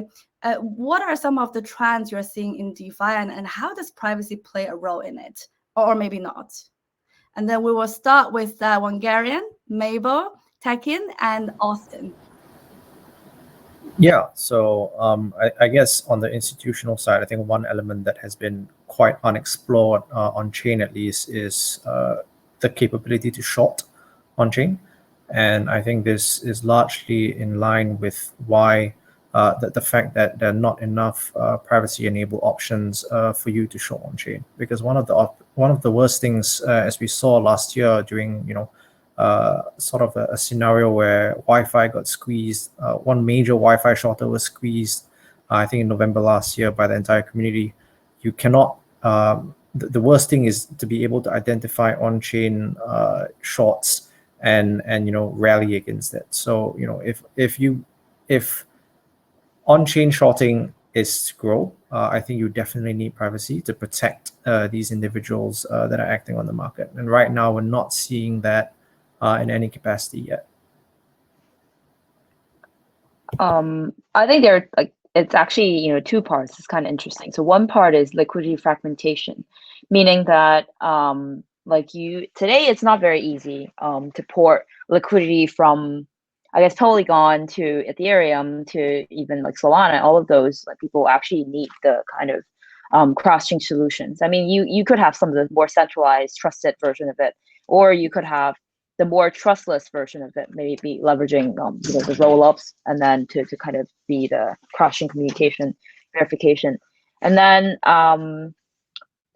what are some of the trends you're seeing in DeFi, and how does privacy play a role in it? Or maybe not. And then we will start with Wangarian, Mabel, Tekin, and Austin. Yeah, so I guess on the institutional side, I think one element that has been quite unexplored on-chain at least is the capability to short on-chain. And I think this is largely in line with why the fact that there are not enough privacy-enabled options for you to short on-chain. Because one of the worst things, as we saw last year during sort of a scenario where Wi-Fi got squeezed, one major Wi-Fi shorter was squeezed, I think in November last year, by the entire community. You cannot. The worst thing is to be able to identify on-chain shorts and rally against it. So if on-chain shorting is to grow, I think you definitely need privacy to protect these individuals that are acting on the market. And right now, we're not seeing that in any capacity yet. I think there are it's actually 2 parts. It's kind of interesting. So one part is liquidity fragmentation, meaning that today it's not very easy to port liquidity from, I guess, Polygon to Ethereum to even like Solana. All of those, like, people actually need the kind of cross-chain solutions. I mean, you could have some of the more centralized, trusted version of it, or you could have the more trustless version of it, maybe be leveraging the roll-ups, and then to kind of be the cross-chain communication verification. And then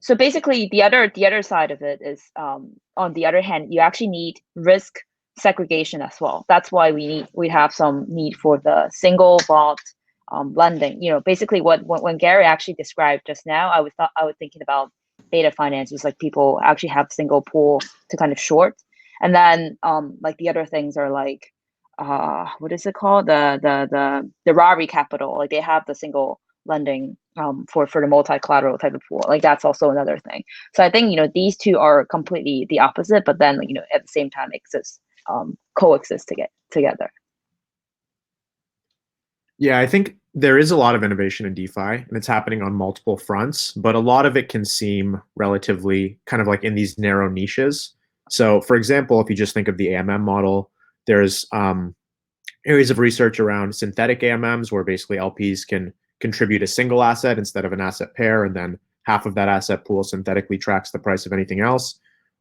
so basically the other side of it is, on the other hand, you actually need risk segregation as well. That's why we have some need for the single vault lending. Basically when Gary actually described just now, I was thinking about beta finances, like people actually have single pool to kind of short. And then like the other things are like what is it called? The Rari capital. Like they have the single lending for the multi-collateral type of pool. Like that's also another thing. So I think these two are completely the opposite, but then at the same time coexist together. Yeah, I think there is a lot of innovation in DeFi, and it's happening on multiple fronts, but a lot of it can seem relatively kind of like in these narrow niches. So, for example, if you just think of the AMM model, there's areas of research around synthetic AMMs where basically LPs can contribute a single asset instead of an asset pair, and then half of that asset pool synthetically tracks the price of anything else,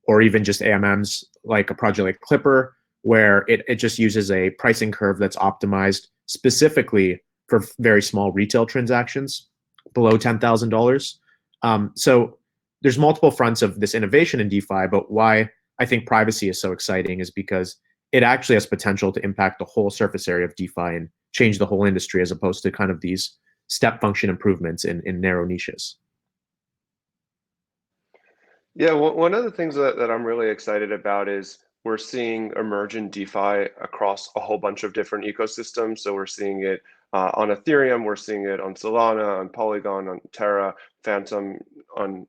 or even just AMMs like a project like Clipper, where it just uses a pricing curve that's optimized specifically for very small retail transactions below $10,000. So there's multiple fronts of this innovation in DeFi, but why I think privacy is so exciting is because it actually has potential to impact the whole surface area of DeFi and change the whole industry as opposed to kind of these step function improvements in narrow niches. Yeah, one of the things that I'm really excited about is we're seeing emergent DeFi across a whole bunch of different ecosystems. So we're seeing it on Ethereum, we're seeing it on Solana, on Polygon, on Terra, Phantom, on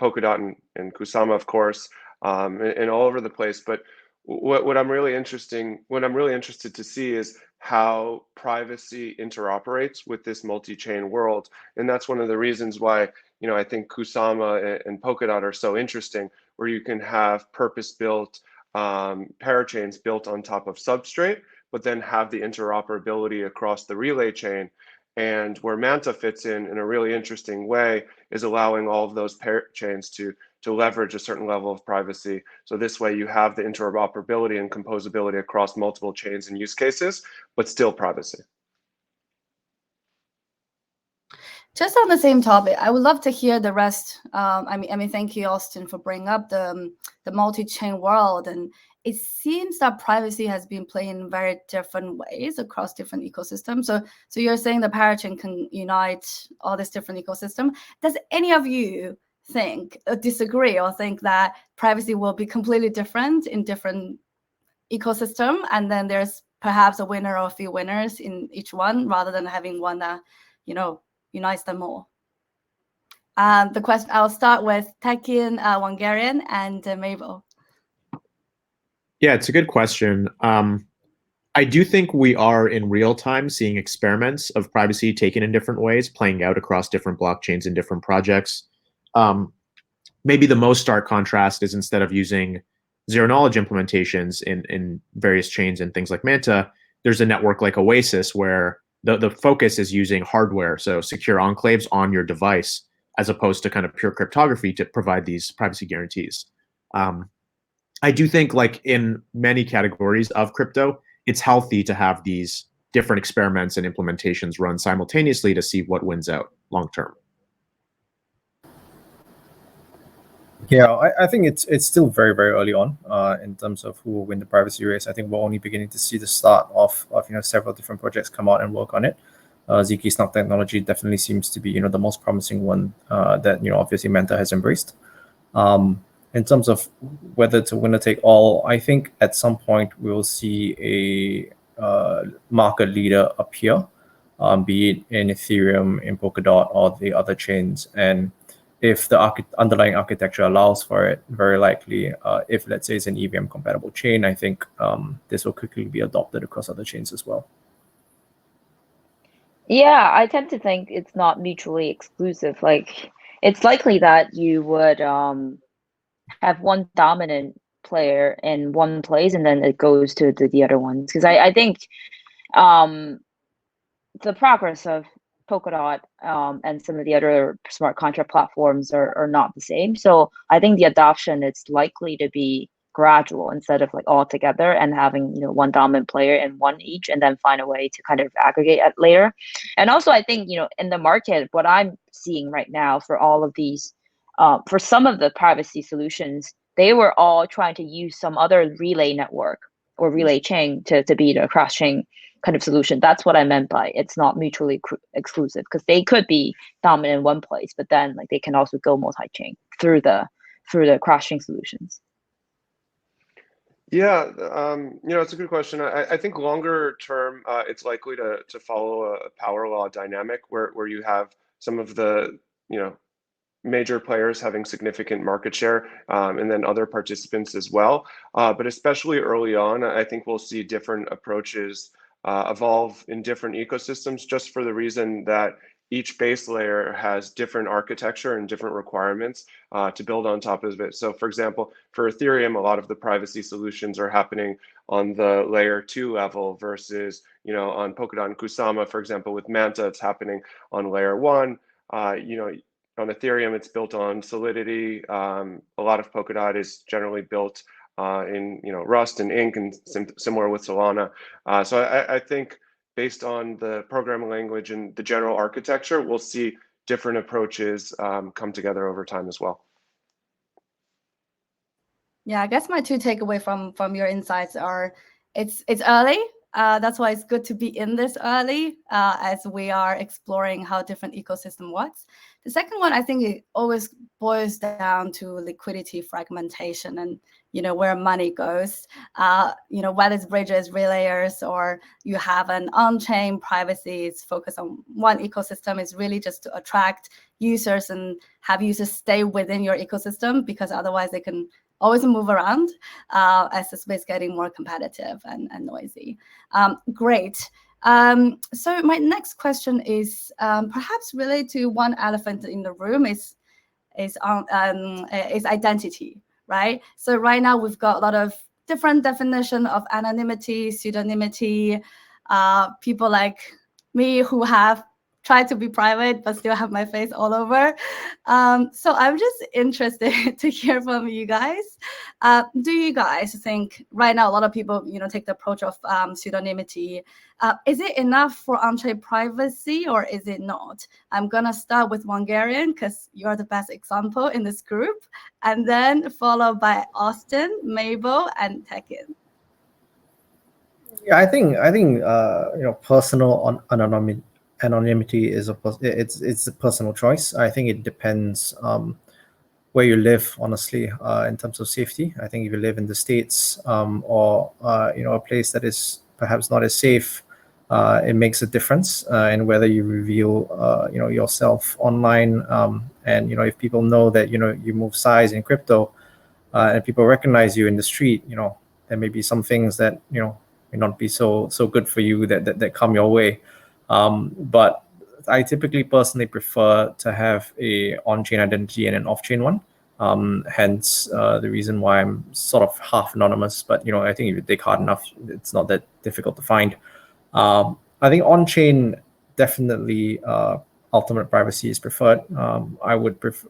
Polkadot and Kusama, of course, and all over the place. But what I'm really interested to see is how privacy interoperates with this multi-chain world, and that's one of the reasons why I think Kusama and Polkadot are so interesting, where you can have purpose-built parachains built on top of substrate, but then have the interoperability across the relay chain. And where Manta fits in a really interesting way is allowing all of those parachains to leverage a certain level of privacy. So this way you have the interoperability and composability across multiple chains and use cases, but still privacy. Just on the same topic, I would love to hear the rest. I mean, thank you, Austin, for bringing up the multi-chain world. And it seems that privacy has been played in very different ways across different ecosystems. So you're saying the parachain can unite all this different ecosystem. Does any of you disagree or think that privacy will be completely different in different ecosystem, and then there's perhaps a winner or a few winners in each one, rather than having one that unites them all? The question, I'll start with Tekin, Wangarian, and Mabel. Yeah, it's a good question. I do think we are in real time seeing experiments of privacy taken in different ways, playing out across different blockchains and different projects. Maybe the most stark contrast is instead of using zero-knowledge implementations in various chains and things like Manta, there's a network like Oasis where the focus is using hardware, so secure enclaves on your device, as opposed to kind of pure cryptography to provide these privacy guarantees. I do think, like in many categories of crypto, it's healthy to have these different experiments and implementations run simultaneously to see what wins out long term. Yeah, I think it's still very, very early on in terms of who will win the privacy race. I think we're only beginning to see the start of several different projects come out and work on it. Ziki Snark technology definitely seems to be the most promising one that obviously Manta has embraced. In terms of whether to winner take all, I think at some point we'll see a market leader appear, be it in Ethereum, in Polkadot, or the other chains. And if the underlying architecture allows for it, very likely, if let's say it's an EVM compatible chain, I think this will quickly be adopted across other chains as well. Yeah, I tend to think it's not mutually exclusive. Like, it's likely that you would have one dominant player in one place and then it goes to the other ones. Because I think the progress of Polkadot and some of the other smart contract platforms are not the same. So I think the adoption is likely to be gradual instead of like all together and having one dominant player in one each and then find a way to kind of aggregate at later. And also I think in the market, what I'm seeing right now for all of these for some of the privacy solutions, they were all trying to use some other relay network or relay chain to be the cross-chain kind of solution. That's what I meant by it's not mutually exclusive, because they could be dominant in one place, but then like they can also go multi-chain through the cross-chain solutions. Yeah, it's a good question. I think longer term, it's likely to follow a power law dynamic where you have some of the, major players having significant market share, and then other participants as well. But especially early on, I think we'll see different approaches evolve in different ecosystems, just for the reason that each base layer has different architecture and different requirements to build on top of it. So for example, for Ethereum, a lot of the privacy solutions are happening on the layer 2 level versus, on Polkadot and Kusama, for example, with Manta, it's happening on layer 1. On Ethereum, it's built on Solidity. A lot of Polkadot is generally built in Rust and Ink, and similar with Solana. So I think based on the programming language and the general architecture, we'll see different approaches come together over time as well. Yeah, I guess my two takeaway from your insights are it's early. That's why it's good to be in this early as we are exploring how different ecosystem works. The second one, I think it always boils down to liquidity fragmentation and where money goes. Whether it's bridges, relayers, or you have an on-chain privacy, it's focused on one ecosystem, is really just to attract users and have users stay within your ecosystem, because otherwise they can always move around as the space getting more competitive and noisy. Great. So my next question is perhaps related to one elephant in the room is identity, right? So right now we've got a lot of different definition of anonymity, pseudonymity, people like me who have tried to be private but still have my face all over. So I'm just interested to hear from you guys. Do you guys think right now a lot of people take the approach of pseudonymity? Is it enough for on-chain privacy or is it not? I'm gonna start with Wangarian because you're the best example in this group, and then followed by Austin, Mabel, and Tekin. Yeah, I think personal anonymity is it's a personal choice. I think it depends where you live, honestly, in terms of safety. I think if you live in the States or a place that is perhaps not as safe, it makes a difference in whether you reveal yourself online, and if people know that you move size in crypto and people recognize you in the street, there may be some things that may not be so good for you that come your way. But I typically personally prefer to have a on-chain identity and an off-chain one. Hence the reason why I'm sort of half anonymous. But I think if you dig hard enough, it's not that difficult to find. I think on-chain definitely ultimate privacy is preferred. I would prefer,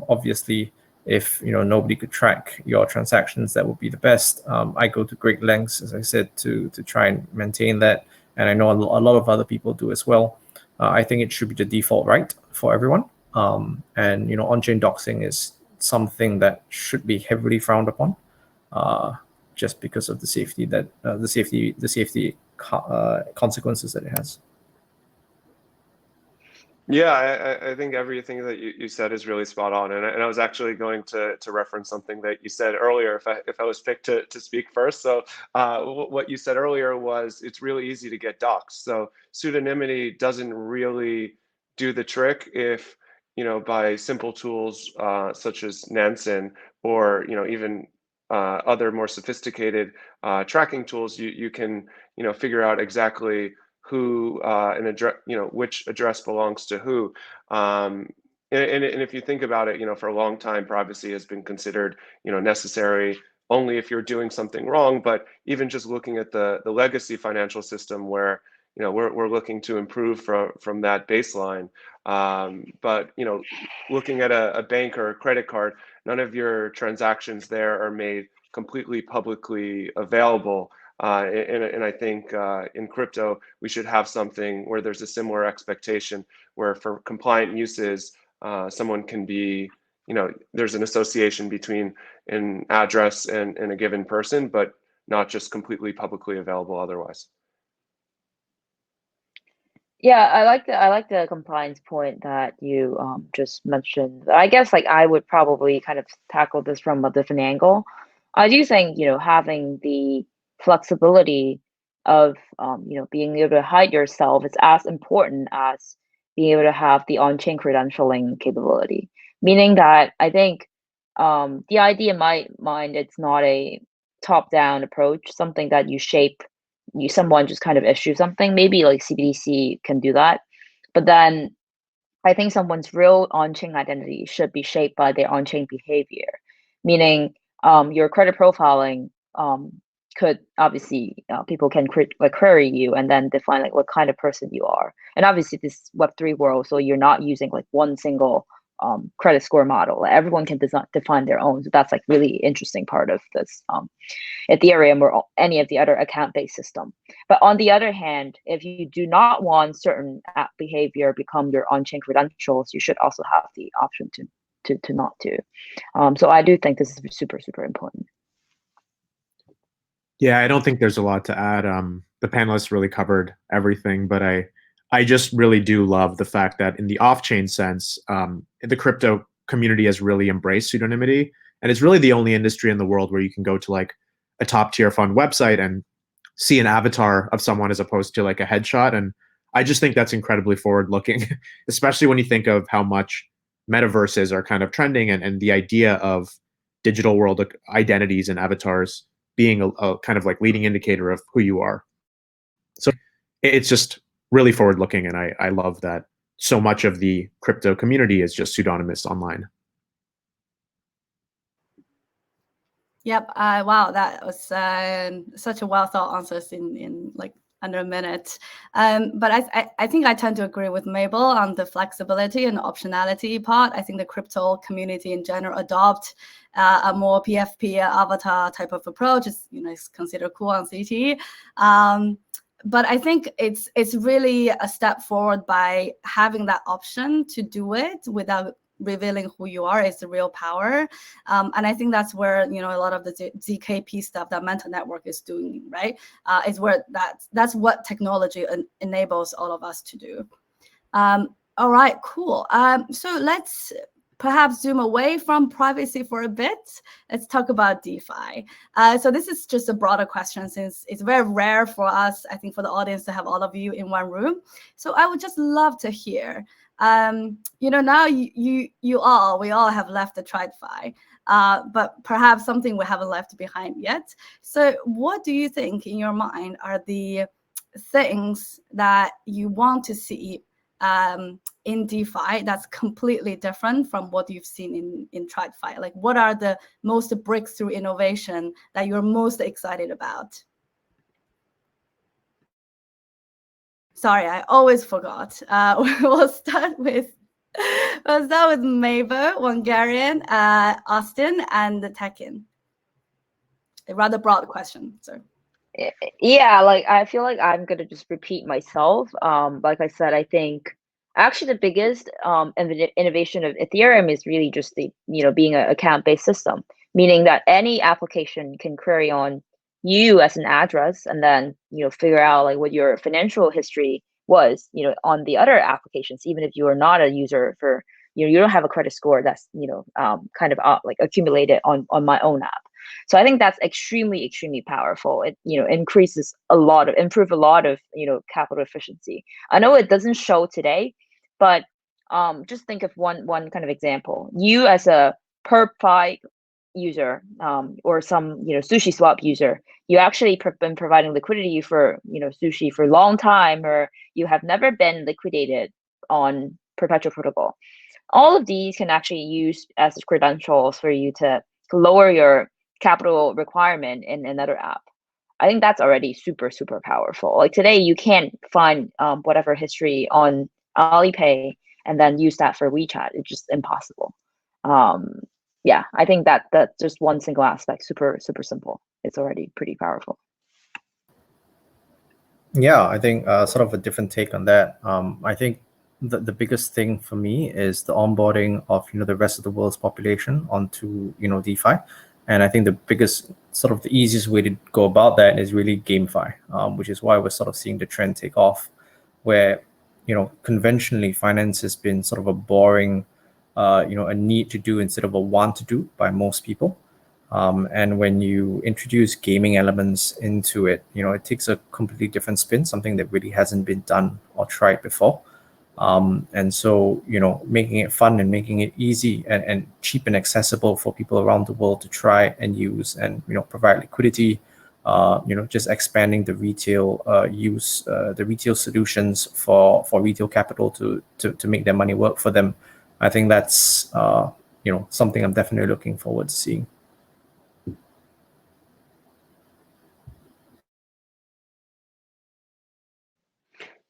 obviously, if nobody could track your transactions, that would be the best. I go to great lengths, as I said, to try and maintain that. And I know a lot of other people do as well. I think it should be the default right for everyone. And on-chain doxing is something that should be heavily frowned upon, just because of the safety that consequences that it has. Yeah, I think everything that you said is really spot on, and I was actually going to reference something that you said earlier if I was picked to speak first. So what you said earlier was it's really easy to get doxed. So pseudonymity doesn't really do the trick if by simple tools such as Nansen or even other more sophisticated tracking tools, you can figure out exactly who an address, which address belongs to who. And if you think about it, for a long time, privacy has been considered, necessary only if you're doing something wrong. But even just looking at the legacy financial system where, we're looking to improve from that baseline. But, looking at a bank or a credit card, none of your transactions there are made completely publicly available. And I think in crypto, we should have something where there's a similar expectation where for compliant uses, someone can be, there's an association between an address and a given person, but not just completely publicly available otherwise. Yeah, I like the compliance point that you just mentioned. I guess I would probably kind of tackle this from a different angle. I do think, having the flexibility of, being able to hide yourself is as important as being able to have the on-chain credentialing capability. Meaning that I think the idea in my mind, it's not a top-down approach, something that you shape, someone just kind of issue something. Maybe like CBDC can do that. But then I think someone's real on-chain identity should be shaped by their on-chain behavior, meaning your credit profiling could obviously people can query you and then define like what kind of person you are. And obviously this Web3 world, so you're not using like one single credit score model. Like, everyone can define their own. So that's like really interesting part of this Ethereum or any of the other account-based system. But on the other hand, if you do not want certain app behavior become your on-chain credentials, you should also have the option to not to. So I do think this is super, super important. Yeah, I don't think there's a lot to add. The panelists really covered everything, but I just really do love the fact that in the off-chain sense, the crypto community has really embraced pseudonymity. And it's really the only industry in the world where you can go to like a top tier fund website and see an avatar of someone as opposed to like a headshot. And I just think that's incredibly forward looking, especially when you think of how much metaverses are kind of trending and the idea of digital world identities and avatars being a kind of like leading indicator of who you are. So it's just really forward looking. And I love that so much of the crypto community is just pseudonymous online. Yep. Wow, that was such a well thought answers in like under a minute. But I think I tend to agree with Mabel on the flexibility and optionality part. I think the crypto community in general adopt a more PFP avatar type of approach. It's considered cool on CT. But I think it's really a step forward by having that option to do it without revealing who you are. Is the real power. And I think that's where, a lot of the ZKP stuff that Manta Network is doing, right? Is where that's what technology enables all of us to do. All right, cool. So let's perhaps zoom away from privacy for a bit. Let's talk about DeFi. So this is just a broader question since it's very rare for us, I think, for the audience to have all of you in one room. So I would just love to hear, now we all have left the TradFi, but perhaps something we haven't left behind yet. So what do you think in your mind are the things that you want to see in DeFi that's completely different from what you've seen in TradFi? Like, what are the most breakthrough innovation that you're most excited about? Sorry, I always forgot. We'll start with Mabel, Wangarian, Austin, and Tekin. A rather broad question, so. Yeah, like I feel like I'm gonna just repeat myself. Like I said, I think actually the biggest innovation of Ethereum is really just the being an account-based system, meaning that any application can query on you as an address and then figure out like what your financial history was on the other applications, even if you are not a user for you don't have a credit score that's kind of like accumulated on my own app. So I think that's extremely powerful. It improve a lot of capital efficiency. I know it doesn't show today, but just think of one kind of example. You as a PerpFi user or some Sushi swap user, you actually been providing liquidity for Sushi for a long time, or you have never been liquidated on Perpetual Protocol. All of these can actually use as credentials for you to lower your capital requirement in another app. I think that's already super powerful. Like today, you can't find whatever history on Alipay and then use that for WeChat. It's just impossible. Yeah, I think that's just one single aspect, super simple. It's already pretty powerful. Yeah, I think sort of a different take on that. I think the biggest thing for me is the onboarding of the rest of the world's population onto DeFi. And I think the biggest, sort of the easiest way to go about that is really GameFi, which is why we're sort of seeing the trend take off, where, conventionally finance has been sort of a boring, a need to do instead of a want to do by most people. And when you introduce gaming elements into it, it takes a completely different spin, something that really hasn't been done or tried before. And so, making it fun and making it easy and cheap and accessible for people around the world to try and use and, provide liquidity, just expanding the retail use, the retail solutions for retail capital to make their money work for them. I think that's, something I'm definitely looking forward to seeing.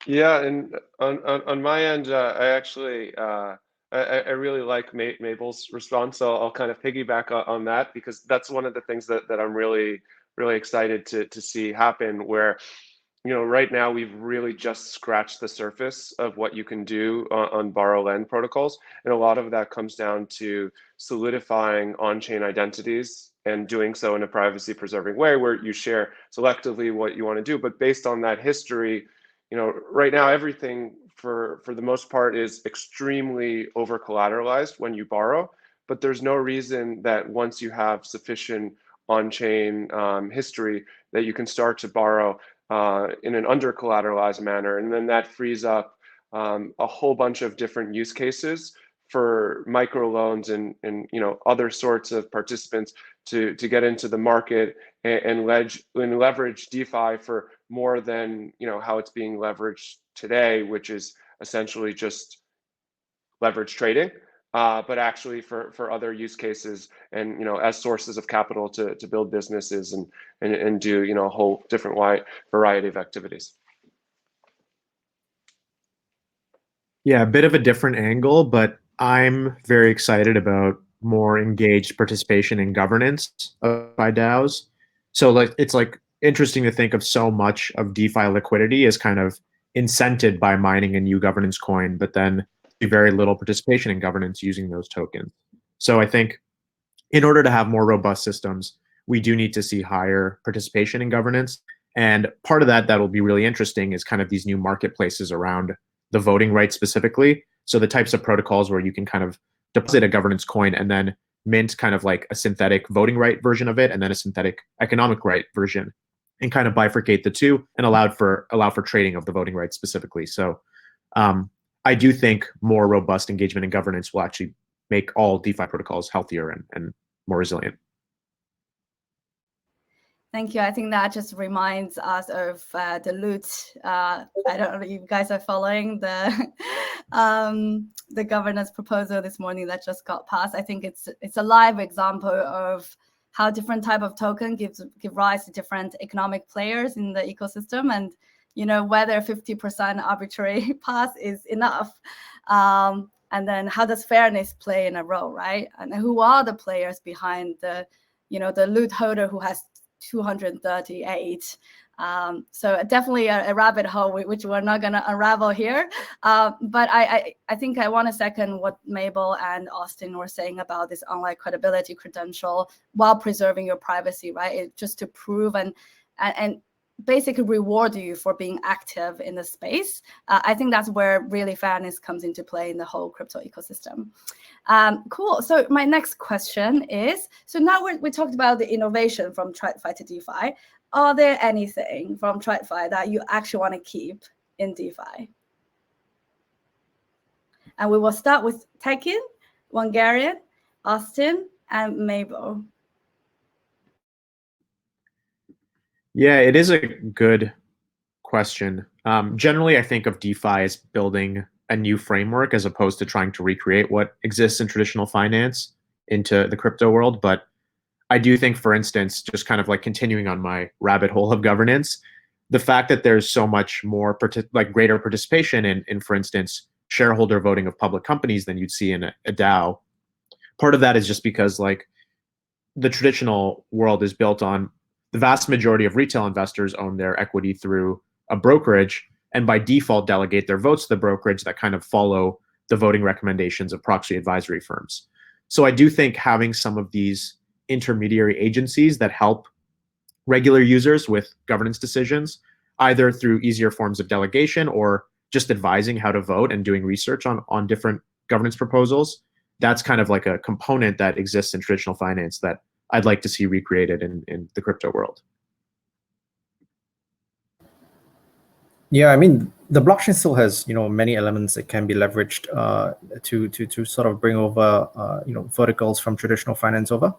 Yeah, and on my end, I actually I really like Mabel's response. So I'll kind of piggyback on that, because that's one of the things that I'm really excited to see happen. Where right now we've really just scratched the surface of what you can do on borrow lend protocols, and a lot of that comes down to solidifying on-chain identities and doing so in a privacy preserving way, where you share selectively what you want to do, but based on that history. Right now everything for the most part is extremely over collateralized when you borrow, but there's no reason that once you have sufficient on-chain history that you can start to borrow in an under collateralized manner, and then that frees up a whole bunch of different use cases for microloans and other sorts of participants to get into the market and leverage DeFi for more than how it's being leveraged today, which is essentially just leverage trading, but actually for other use cases and as sources of capital to build businesses and do a whole different variety of activities. Yeah, a bit of a different angle, but I'm very excited about more engaged participation in governance by DAOs. So it's interesting to think of so much of DeFi liquidity as kind of incented by mining a new governance coin, but then very little participation in governance using those tokens. So I think in order to have more robust systems, we do need to see higher participation in governance. And part of that will be really interesting is kind of these new marketplaces around the voting rights specifically. So the types of protocols where you can kind of deposit a governance coin and then mint kind of like a synthetic voting right version of it, and then a synthetic economic right version, and kind of bifurcate the two and allow for trading of the voting rights specifically. So I do think more robust engagement and governance will actually make all DeFi protocols healthier and more resilient. Thank you. I think that just reminds us of the loot. I don't know if you guys are following the governance proposal this morning that just got passed. I think it's a live example of how different type of token give rise to different economic players in the ecosystem, and whether 50% arbitrary pass is enough. And then how does fairness play in a role, right? And who are the players behind the loot holder who has 238. So definitely a rabbit hole which we're not going to unravel here. But I think I want to second what Mabel and Austin were saying about this online credibility credential while preserving your privacy, right? Just to prove and basically reward you for being active in the space. I think that's where really fairness comes into play in the whole crypto ecosystem. Cool. So my next question is, so now we talked about the innovation from TradFi to DeFi. Are there anything from TradFi that you actually want to keep in DeFi? And we will start with Tekin, Wangarian, Austin, and Mabel. Yeah, it is a good question. Generally, I think of DeFi as building a new framework as opposed to trying to recreate what exists in traditional finance into the crypto world. But I do think, for instance, just kind of like continuing on my rabbit hole of governance, the fact that there's so much more greater participation in, for instance, shareholder voting of public companies than you'd see in a DAO. Part of that is just because the traditional world is built on the vast majority of retail investors own their equity through a brokerage, and by default delegate their votes to the brokerage that kind of follow the voting recommendations of proxy advisory firms. So I do think having some of these intermediary agencies that help regular users with governance decisions, either through easier forms of delegation or just advising how to vote and doing research on different governance proposals, that's kind of like a component that exists in traditional finance that I'd like to see recreated in the crypto world. Yeah, I mean, the blockchain still has, many elements that can be leveraged to sort of bring over, verticals from traditional finance over.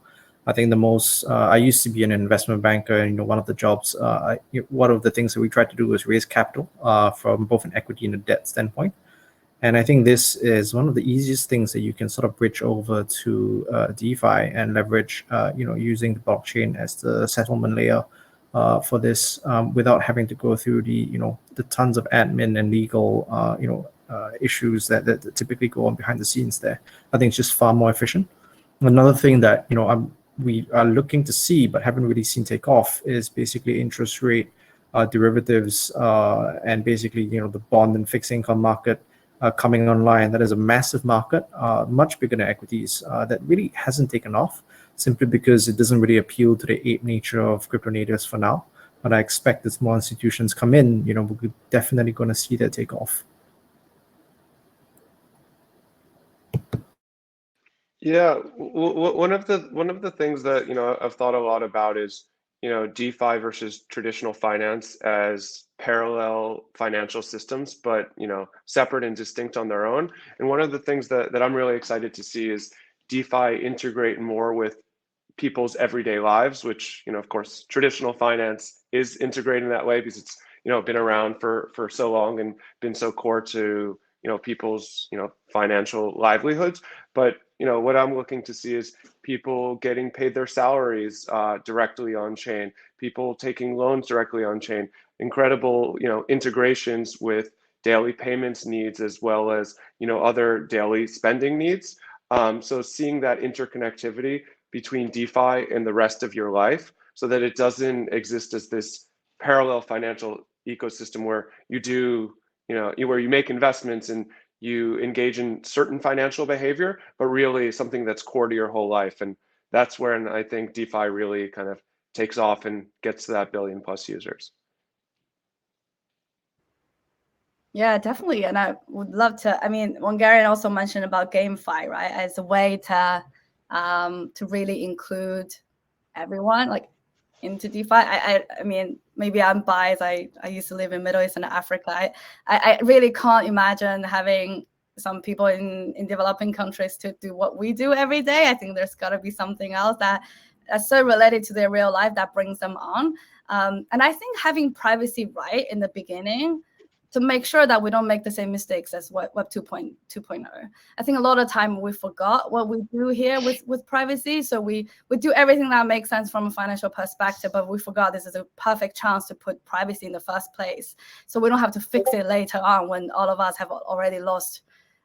I think the most, I used to be an investment banker, and one of the jobs, one of the things that we tried to do was raise capital from both an equity and a debt standpoint. And I think this is one of the easiest things that you can sort of bridge over to DeFi and leverage, using the blockchain as the settlement layer for this, without having to go through the tons of admin and legal, issues that typically go on behind the scenes there. I think it's just far more efficient. Another thing that, we are looking to see but haven't really seen take off is basically interest rate derivatives and basically, the bond and fixed income market coming online. That is a massive market, much bigger than equities, that really hasn't taken off simply because it doesn't really appeal to the ape nature of crypto natives for now. But I expect as more institutions come in, we're definitely going to see that take off. Yeah, one of the things that I've thought a lot about is DeFi versus traditional finance as parallel financial systems, but separate and distinct on their own. And one of the things that I'm really excited to see is DeFi integrate more with people's everyday lives, which of course traditional finance is integrating that way because it's been around for so long and been so core to people's financial livelihoods. But what I'm looking to see is people getting paid their salaries directly on chain, people taking loans directly on chain, incredible integrations with daily payments needs as well as other daily spending needs. So seeing that interconnectivity between DeFi and the rest of your life, so that it doesn't exist as this parallel financial ecosystem where where you make investments and you engage in certain financial behavior, but really something that's core to your whole life. And that's when I think DeFi really kind of takes off and gets to that 1 billion+ users. Yeah, definitely. And I would love to, Wangarian also mentioned about GameFi, right? As a way to really include everyone into DeFi. I mean, maybe I'm biased. I used to live in Middle East and Africa. I really can't imagine having some people in developing countries to do what we do every day. I think there's got to be something else that's so related to their real life that brings them on. And I think having privacy right in the beginning to make sure that we don't make the same mistakes as Web 2.0. I think a lot of time we forgot what we do here with privacy. So we do everything that makes sense from a financial perspective, but we forgot this is a perfect chance to put privacy in the first place. So we don't have to fix it later on when all of us have already lost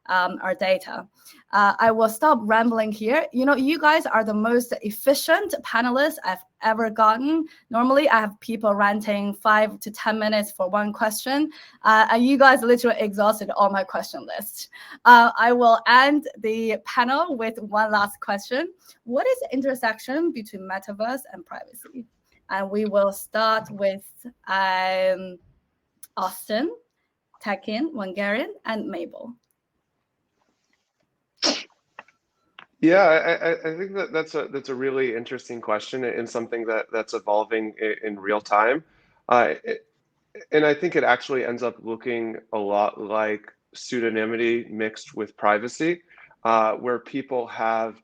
our data. I will stop rambling here. You guys are the most efficient panelists I've ever gotten. Normally, I have people ranting 5 to 10 minutes for one question, and you guys literally exhausted all my question list. I will end the panel with one last question. What is the intersection between metaverse and privacy? And we will start with Austin, Tekin, Wangarian, and Mabel. Yeah, I think that's a really interesting question and something that's evolving in real time. And I think it actually ends up looking a lot like pseudonymity mixed with privacy, where people have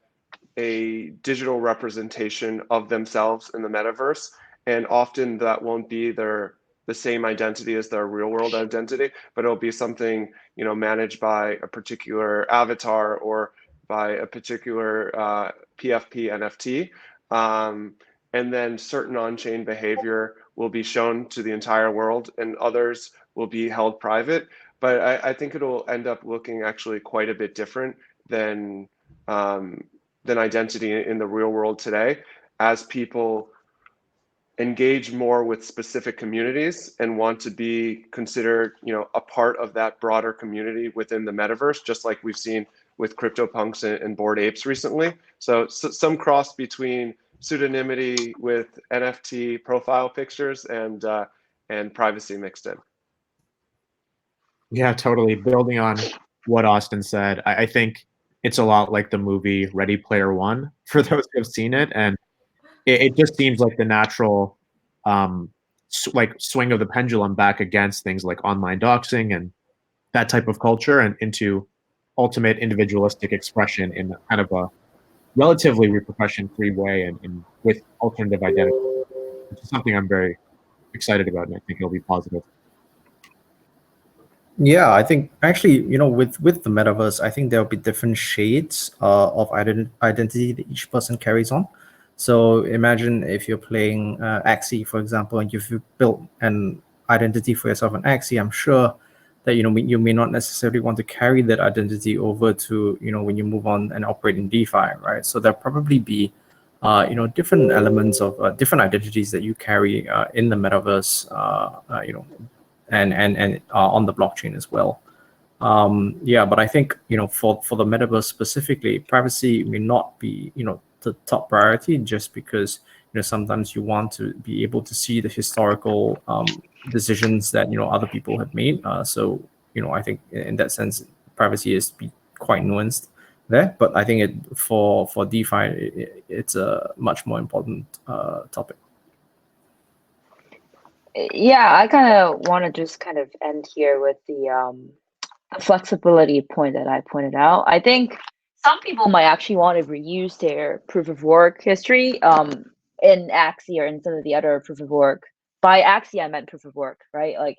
a digital representation of themselves in the metaverse, and often that won't be the same identity as their real world identity, but it'll be something managed by a particular avatar or by a particular PFP NFT. And then certain on-chain behavior will be shown to the entire world and others will be held private. But I think it'll end up looking actually quite a bit different than identity in the real world today, as people engage more with specific communities and want to be considered a part of that broader community within the metaverse, just like we've seen with CryptoPunks and Bored Apes recently. So some cross between pseudonymity with NFT profile pictures and privacy mixed in. Yeah, totally. Building on what Austin said, I think it's a lot like the movie Ready Player One, for those who have seen it. And it just seems like the natural like swing of the pendulum back against things like online doxing and that type of culture and into ultimate individualistic expression in kind of a relatively repercussion-free way and with alternative identity, which is something I'm very excited about, and I think it'll be positive. Yeah, I think actually, with the metaverse, I think there'll be different shades of identity that each person carries on. So imagine if you're playing Axie, for example, and you've built an identity for yourself on Axie. I'm sure that you may not necessarily want to carry that identity over to when you move on and operate in DeFi, right? So there'll probably be different elements of different identities that you carry in the metaverse, and on the blockchain as well. Yeah, but I think for the metaverse specifically, privacy may not be the top priority, just because sometimes you want to be able to see the historical decisions that other people have made. So I think in that sense, privacy is quite nuanced there. But I think for DeFi, it's a much more important topic. Yeah, I kind of want to just kind of end here with the flexibility point that I pointed out. I think some people might actually want to reuse their proof of work history in Axie or in some of the other proof of work. By Axie, I meant proof of work, right? Like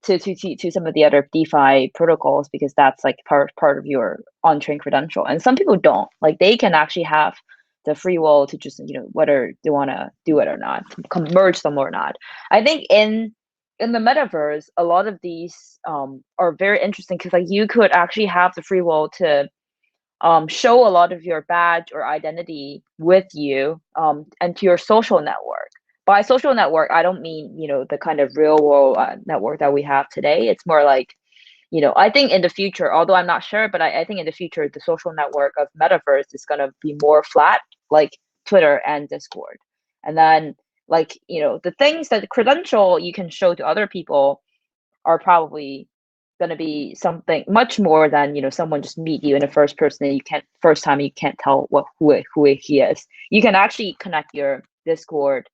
to some of the other DeFi protocols, because that's like part of your on-chain credential. And some people don't. Like they can actually have the free will to just whether they want to do it or not, merge them or not. I think in the metaverse, a lot of these are very interesting, because like you could actually have the free will to show a lot of your badge or identity with you and to your social network. By social network, I don't mean the kind of real world network that we have today. It's more like I think in the future, although I'm not sure, but I think in the future the social network of metaverse is going to be more flat, like Twitter and Discord. And then like the things that the credential you can show to other people are probably going to be something much more than someone just meet you in the first time you can't tell who he is. You can actually connect your Discord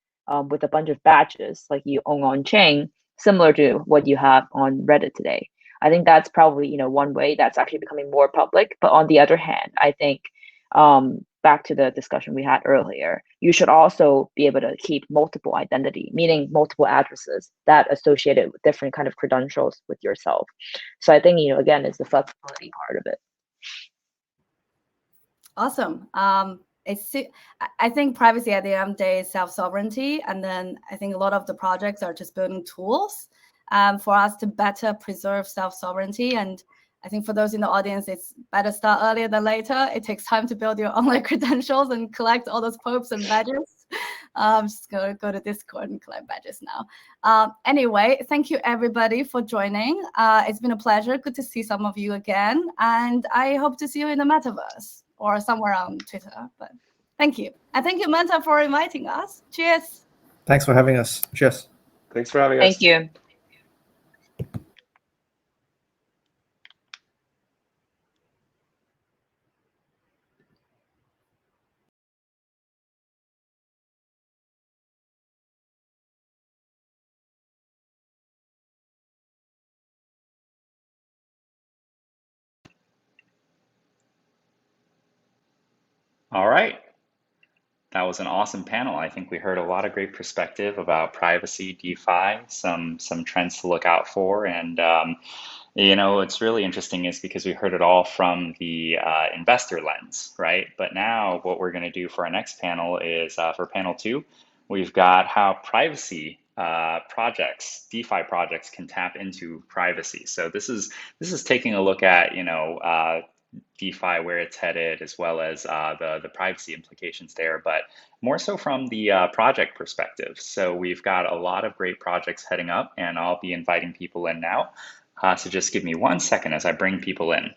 with a bunch of badges like you own on chain, similar to what you have on Reddit today. I think that's probably one way that's actually becoming more public. But on the other hand, I think back to the discussion we had earlier, you should also be able to keep multiple identity, meaning multiple addresses that associated with different kind of credentials with yourself. So I think again, it's the flexibility part of it. Awesome. I think privacy at the end of the day is self-sovereignty, and then I think a lot of the projects are just building tools for us to better preserve self-sovereignty. And I think for those in the audience, it's better start earlier than later. It takes time to build your online credentials and collect all those popes and badges. Just go to Discord and collect badges now. Anyway, thank you everybody for joining. It's been a pleasure. Good to see some of you again. And I hope to see you in the metaverse or somewhere on Twitter. But thank you. And thank you, Manta, for inviting us. Cheers. Thanks for having us. Cheers. Thanks for having us. Thank you. All right. That was an awesome panel. I think we heard a lot of great perspective about privacy, DeFi, some trends to look out for, and what's really interesting is because we heard it all from the investor lens, right? But now what we're going to do for our next panel is for panel 2, we've got how privacy projects, DeFi projects, can tap into privacy. So this is taking a look at DeFi, where it's headed, as well as the privacy implications there, but more so from the project perspective. So we've got a lot of great projects heading up, and I'll be inviting people in now. So just give me 1 second as I bring people in.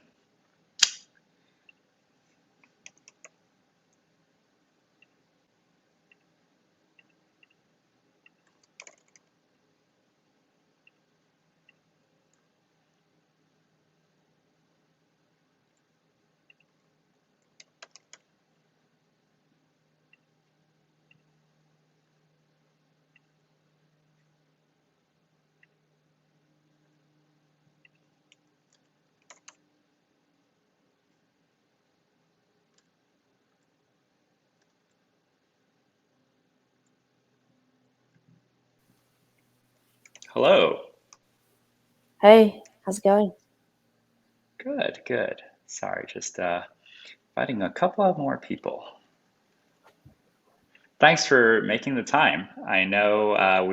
Hello. Hey, how's it going? Good, good. Sorry, just inviting a couple of more people. Thanks for making the time. I know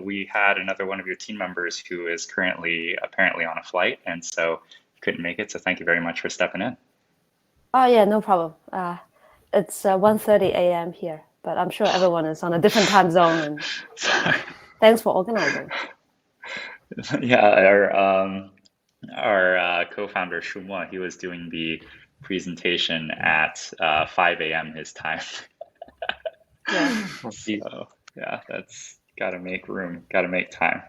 we had another one of your team members who is currently apparently on a flight, and so couldn't make it. So thank you very much for stepping in. Oh yeah, no problem. It's 1:30 a.m. here, but I'm sure everyone is on a different time zone. And thanks for organizing. Yeah, our co-founder Shumo, he was doing the presentation at 5 a.m. his time. Yeah. So yeah, that's gotta make room, gotta make time.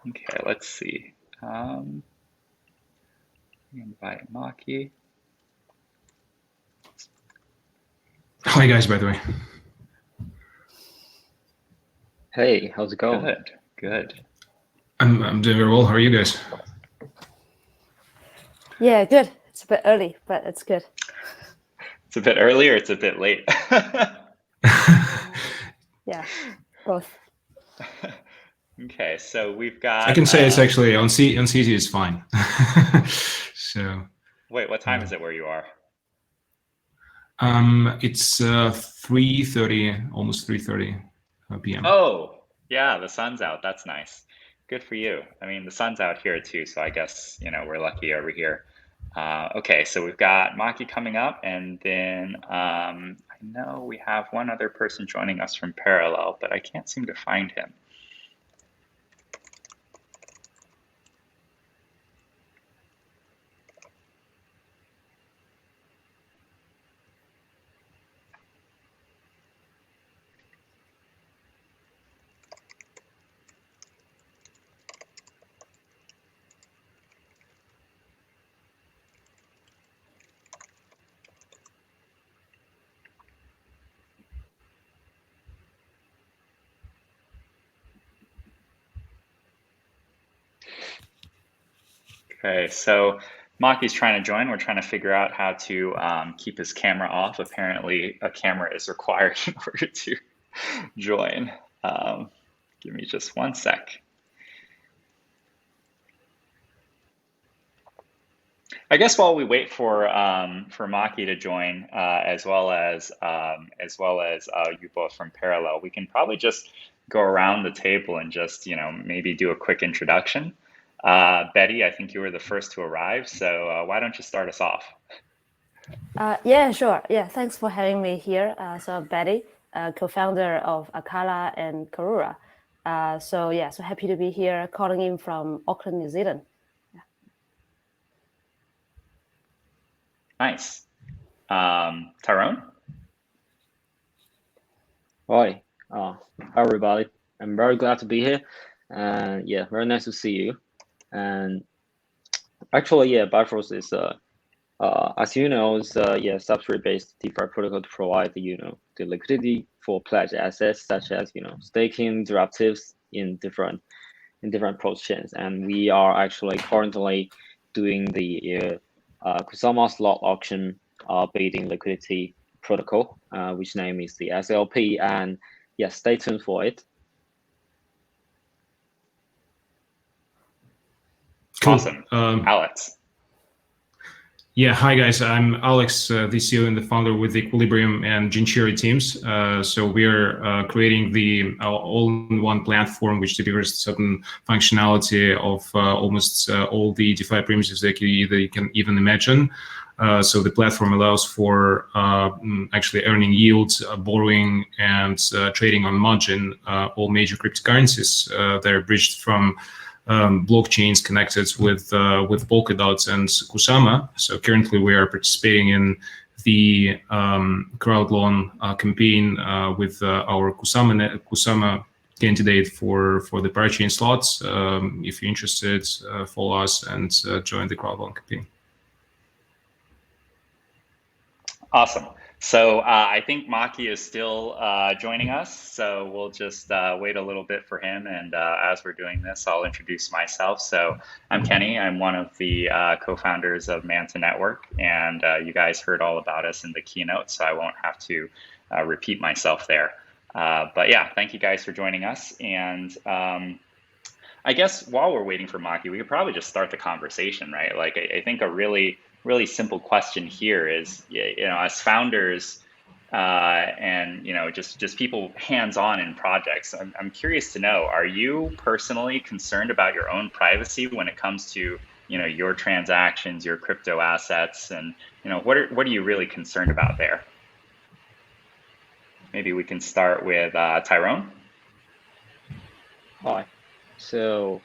Okay, let's see. Invite Maki. Hi guys, by the way. Hey, how's it going? Good, good. I'm doing very well. How are you guys? Yeah, good. It's a bit early, but it's good. It's a bit early or it's a bit late? Yeah, both. Okay, so we've got. I can say it's actually on CZ is fine. So. Wait, what time is it where you are? It's 3:30, almost 3:30 p.m. Oh, yeah, the sun's out. That's nice. Good for you. I mean, the sun's out here too, so I guess, we're lucky over here. Okay, so we've got Maki coming up, and then I know we have one other person joining us from Parallel, but I can't seem to find him. Okay, so Maki's trying to join. We're trying to figure out how to keep his camera off. Apparently, a camera is required in order to join. Give me just one sec. I guess while we wait for Maki to join, as well as you both from Parallel, we can probably just go around the table and just maybe do a quick introduction. Betty, I think you were the first to arrive, so why don't you start us off? Yeah, sure. Yeah, thanks for having me here. So I'm Betty, co-founder of Acala and Karura. So happy to be here, calling in from Auckland, New Zealand. Nice. Tyrone? Hi, everybody. I'm very glad to be here. And yeah, very nice to see you. And actually, yeah, Bifrost is, as you know, is substrate-based DeFi protocol to provide the liquidity for pledged assets such as staking derivatives in different cross chains. And we are actually currently doing the Kusama slot auction bidding liquidity protocol, which name is the SLP, and yes, stay tuned for it. Cool. Awesome. Alex. Yeah, hi guys. I'm Alex, the CEO and the founder with the Equilibrium and Gincheri teams. So we're creating the all-in-one platform which delivers certain functionality of almost all the DeFi primitives that you can even imagine. So the platform allows for actually earning yields, borrowing, and trading on margin all major cryptocurrencies. They're bridged from blockchains connected with Polkadot and Kusama. So currently we are participating in the crowd loan campaign with our Kusama candidate for the parachain slots. If you're interested, follow us and join the crowd loan campaign. Awesome. So I think Maki is still joining us, so we'll just wait a little bit for him. And as we're doing this, I'll introduce myself. So I'm Kenny. I'm one of the co-founders of Manta Network, and you guys heard all about us in the keynote, so I won't have to repeat myself there. But yeah, thank you guys for joining us. And I guess while we're waiting for Maki, we could probably just start the conversation, right? Like, I think a really, really simple question here is, as founders, and just people hands-on in projects, I'm curious to know, are you personally concerned about your own privacy when it comes to your transactions, your crypto assets, and what are you really concerned about there? Maybe we can start with Tyrone. Hi. So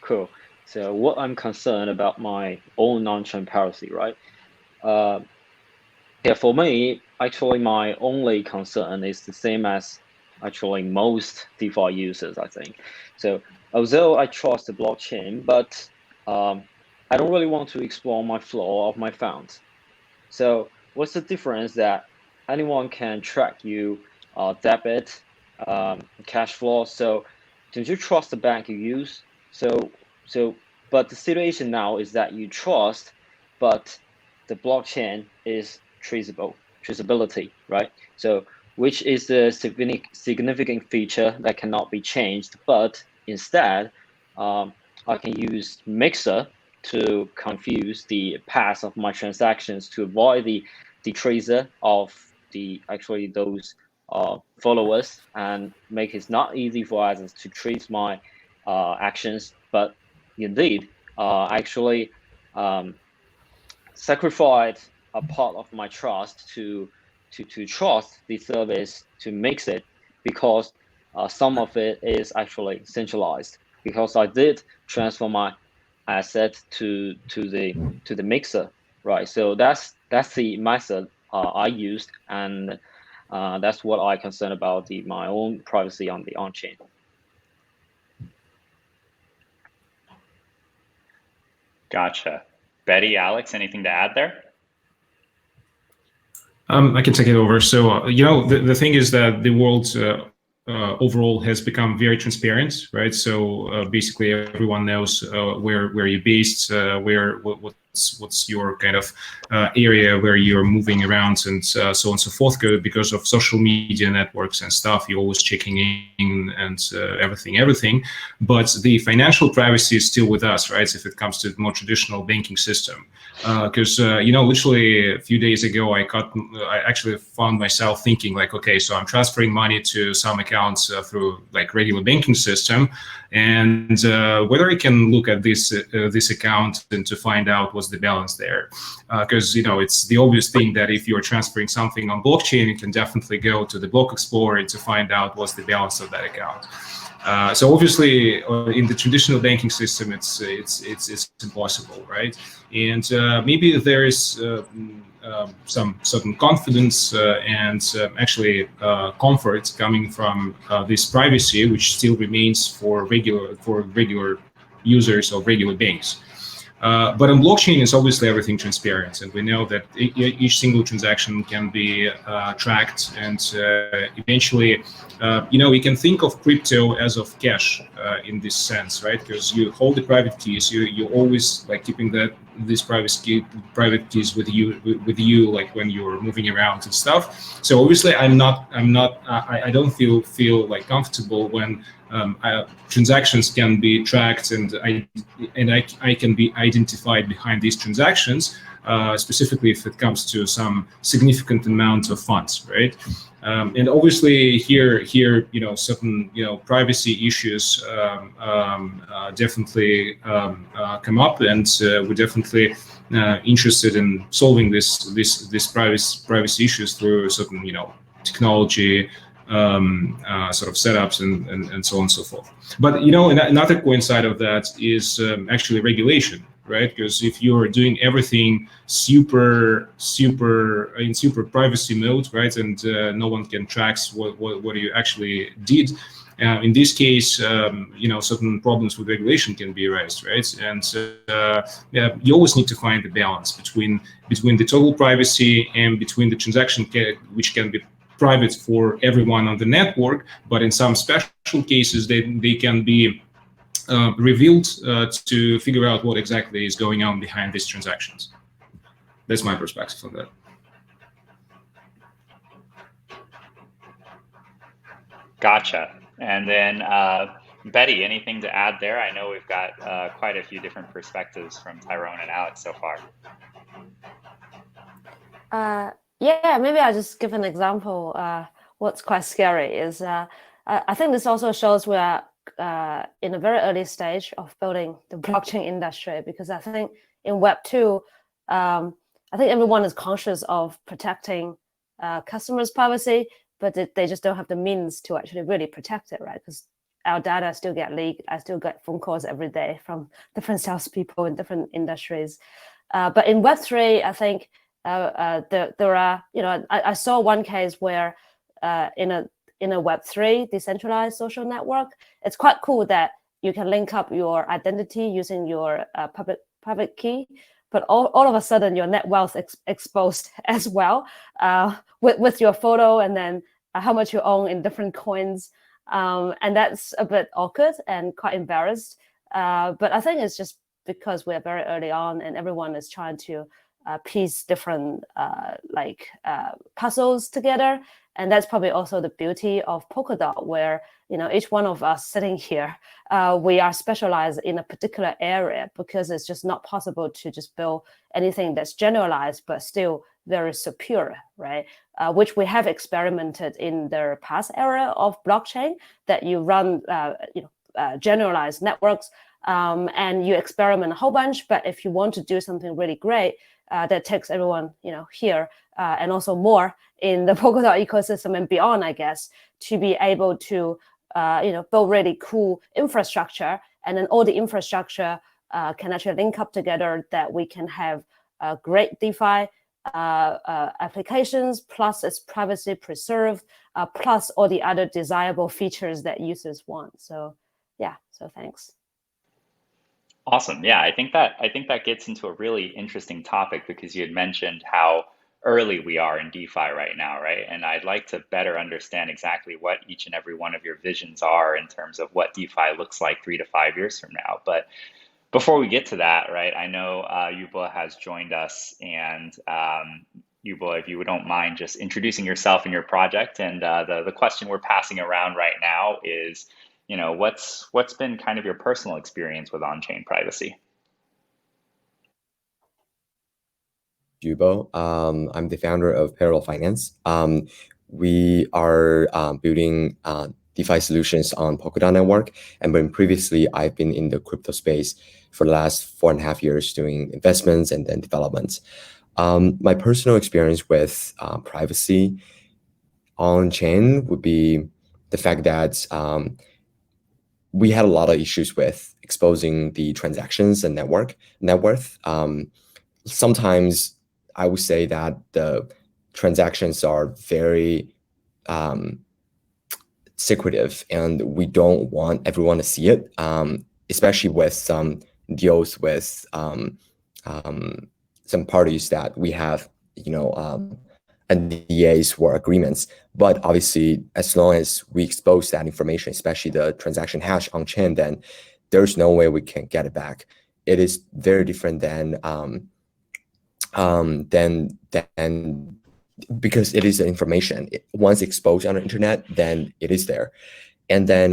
cool. So what I'm concerned about my own non-transparency, right? Yeah, for me, actually, my only concern is the same as actually most DeFi users, I think. So although I trust the blockchain, but I don't really want to explore my flow of my funds. So what's the difference that anyone can track you debit, cash flow? So don't you trust the bank you use? But the situation now is that you trust, but the blockchain is traceability, right? So which is the significant feature that cannot be changed, but instead I can use Mixer to confuse the path of my transactions to avoid the tracer of those followers and make it not easy for others to trace my actions. But indeed, actually sacrificed a part of my trust to trust the service to mix it, because some of it is actually centralized, because I did transfer my asset to the mixer, right? So that's the method I used, and that's what I concern about my own privacy on the on-chain. Gotcha. Betty, Alex, anything to add there? I can take it over. So, the thing is that the world overall has become very transparent, right? So basically everyone knows where you're based, what's your kind of area where you're moving around, and so on and so forth. Because of social media networks and stuff, you're always checking in and everything. But the financial privacy is still with us, right? If it comes to the more traditional banking system. Because literally a few days ago, I actually found myself thinking like, okay, so I'm transferring money to some accounts through like regular banking system, and whether I can look at this account and to find out what's the balance there. Because it's the obvious thing that if you're transferring something on blockchain, you can definitely go to the block explorer to find out what's the balance of that account. So obviously, in the traditional banking system, it's impossible, right? And maybe there is some certain confidence and actually comfort coming from this privacy, which still remains for regular users of regular banks. But on blockchain, is obviously everything transparent, and we know that each single transaction can be tracked, and eventually, we can think of crypto as of cash in this sense, right? Because you hold the private keys, you always like keeping these private keys with you, like when you're moving around and stuff. So obviously, I don't feel like comfortable when transactions can be tracked, and I can be identified behind these transactions, specifically if it comes to some significant amount of funds, right? And obviously here certain privacy issues definitely come up, and we're definitely interested in solving this privacy issues through certain technology sort of setups and so on and so forth. But another coincide of that is actually regulation, right? Because if you're doing everything super privacy mode, right, and no one can track what you actually did, in this case, certain problems with regulation can be raised, right? And you always need to find the balance between the total privacy and between the transaction which can be private for everyone on the network, but in some special cases they can be revealed to figure out what exactly is going on behind these transactions. That's my perspective on that. Gotcha. And then Betty, anything to add there? I know we've got quite a few different perspectives from Tyrone and Alex so far. Yeah, maybe I'll just give an example. What's quite scary is I think this also shows we are in a very early stage of building the blockchain industry, because I think in Web2, I think everyone is conscious of protecting customers' privacy, but they just don't have the means to actually really protect it, right? Because our data still get leaked. I still get phone calls every day from different salespeople in different industries. But in Web3, I think there are, I saw one case where in a Web3 decentralized social network, it's quite cool that you can link up your identity using your private key, but all of a sudden your net wealth exposed as well, with your photo and then how much you own in different coins. And that's a bit awkward and quite embarrassed. But I think it's just because we're very early on and everyone is trying to piece different puzzles together. And that's probably also the beauty of Polkadot, where each one of us sitting here, we are specialized in a particular area, because it's just not possible to just build anything that's generalized but still very superior, right? Which we have experimented in the past era of blockchain, that you run generalized networks and you experiment a whole bunch. But if you want to do something really great, that takes everyone here and also more in the Polkadot ecosystem and beyond, I guess, to be able to build really cool infrastructure, and then all the infrastructure can actually link up together, that we can have great DeFi applications, plus it's privacy preserved, plus all the other desirable features that users want. So yeah, so thanks. Awesome. Yeah, I think that gets into a really interesting topic, because you had mentioned how early we are in DeFi right now, right? And I'd like to better understand exactly what each and every one of your visions are in terms of what DeFi looks like 3 to 5 years from now. But before we get to that, right, I know Yuba has joined us, and Yuba, if you don't mind just introducing yourself and your project. And the question we're passing around right now is, what's been kind of your personal experience with on-chain privacy? Yubo. I'm the founder of Parallel Finance. We are building DeFi solutions on Polkadot network. And when previously, I've been in the crypto space for the last 4.5 years doing investments and then developments. My personal experience with privacy on-chain would be the fact that we had a lot of issues with exposing the transactions and net worth. Sometimes I would say that the transactions are very secretive, and we don't want everyone to see it, especially with some deals with some parties that we have, NDAs or agreements. But obviously, as long as we expose that information, especially the transaction hash on chain, then there's no way we can get it back. It is very different than because it is information. Once exposed on the internet, then it is there. And then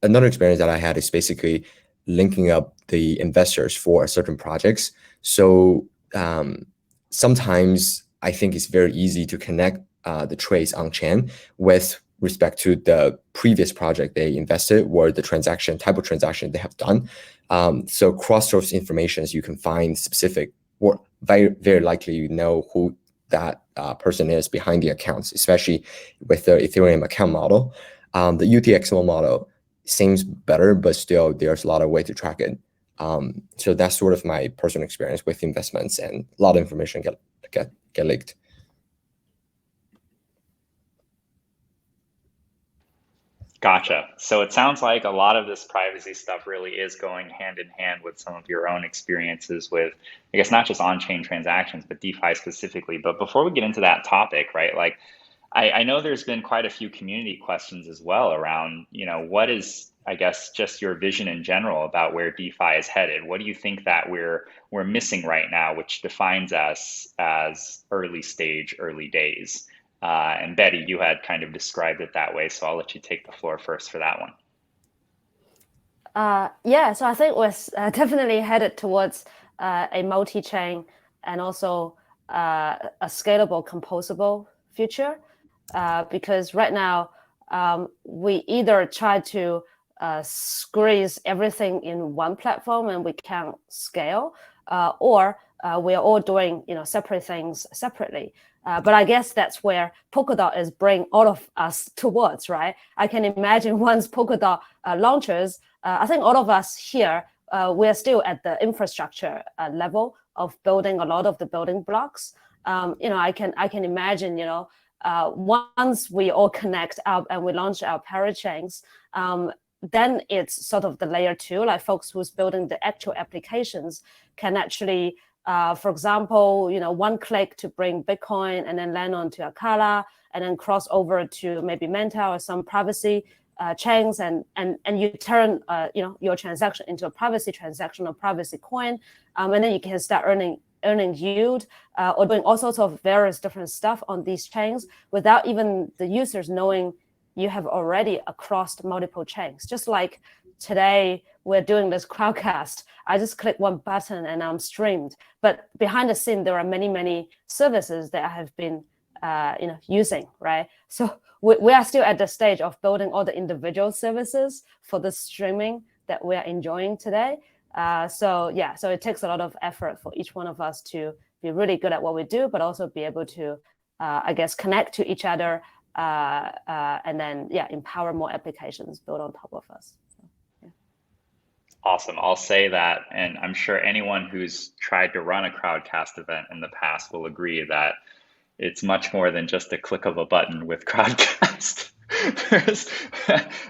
another experience that I had is basically linking up the investors for certain projects. So sometimes I think it's very easy to connect the trades on chain with respect to the previous project they invested or the type of transaction they have done. So cross source information, you can find specific, or very, very likely you know who that person is behind the accounts, especially with the Ethereum account model. The UTXO model seems better, but still there's a lot of way to track it. So that's sort of my personal experience with investments, and a lot of information get leaked. Gotcha. So it sounds like a lot of this privacy stuff really is going hand in hand with some of your own experiences with, I guess, not just on-chain transactions, but DeFi specifically. But before we get into that topic, right, like I know there's been quite a few community questions as well around, what is, I guess, just your vision in general about where DeFi is headed? What do you think that we're missing right now, which defines us as early stage, early days? And Betty, you had kind of described it that way, so I'll let you take the floor first for that one. Yeah, so I think we're definitely headed towards a multi-chain and also a scalable, composable future. Because right now, we either try to squeeze everything in one platform and we can't scale, or we are all doing separate things separately. But I guess that's where Polkadot is bringing all of us towards, right? I can imagine once Polkadot launches, I think all of us here, we're still at the infrastructure level of building a lot of the building blocks. I can imagine, once we all connect up and we launch our parachains, then it's sort of the layer 2, like folks who's building the actual applications can actually, for example, one click to bring Bitcoin and then land onto Acala and then cross over to maybe Manta or some privacy chains, and you turn your transaction into a privacy transaction or privacy coin, and then you can start earning yield or doing all sorts of various different stuff on these chains without even the users knowing you have already crossed multiple chains. Just like today, we're doing this crowdcast. I just click one button and I'm streamed. But behind the scene, there are many, many services that I have been using, right? So we are still at the stage of building all the individual services for the streaming that we are enjoying today. So it takes a lot of effort for each one of us to be really good at what we do, but also be able to, connect to each other and then, empower more applications built on top of us. So, yeah. Awesome. I'll say that, and I'm sure anyone who's tried to run a crowdcast event in the past will agree that it's much more than just a click of a button with crowdcast. There's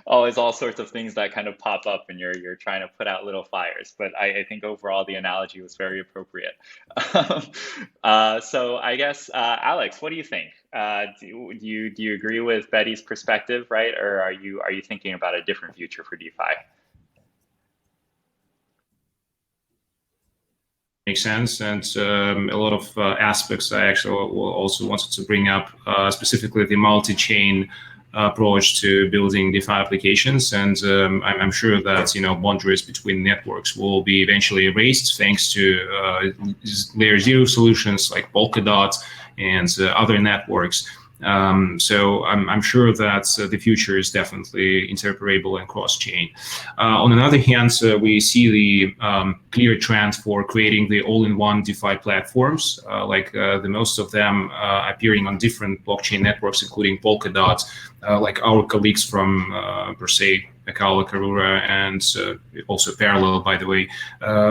always all sorts of things that kind of pop up and you're trying to put out little fires. But I think overall the analogy was very appropriate. So I guess, Alex, what do you think? Do you agree with Betty's perspective, right? Or are you thinking about a different future for DeFi? Makes sense, and a lot of aspects I actually also wanted to bring up, specifically the multi-chain approach to building DeFi applications, and I'm sure that boundaries between networks will be eventually erased thanks to layer 0 solutions like Polkadot and other networks. So I'm sure that the future is definitely interoperable and cross-chain. On the other hand, we see the clear trend for creating the all-in-one DeFi platforms, like the most of them appearing on different blockchain networks, including Polkadot, like our colleagues from per se Acala, Karura, and also Parallel, by the way.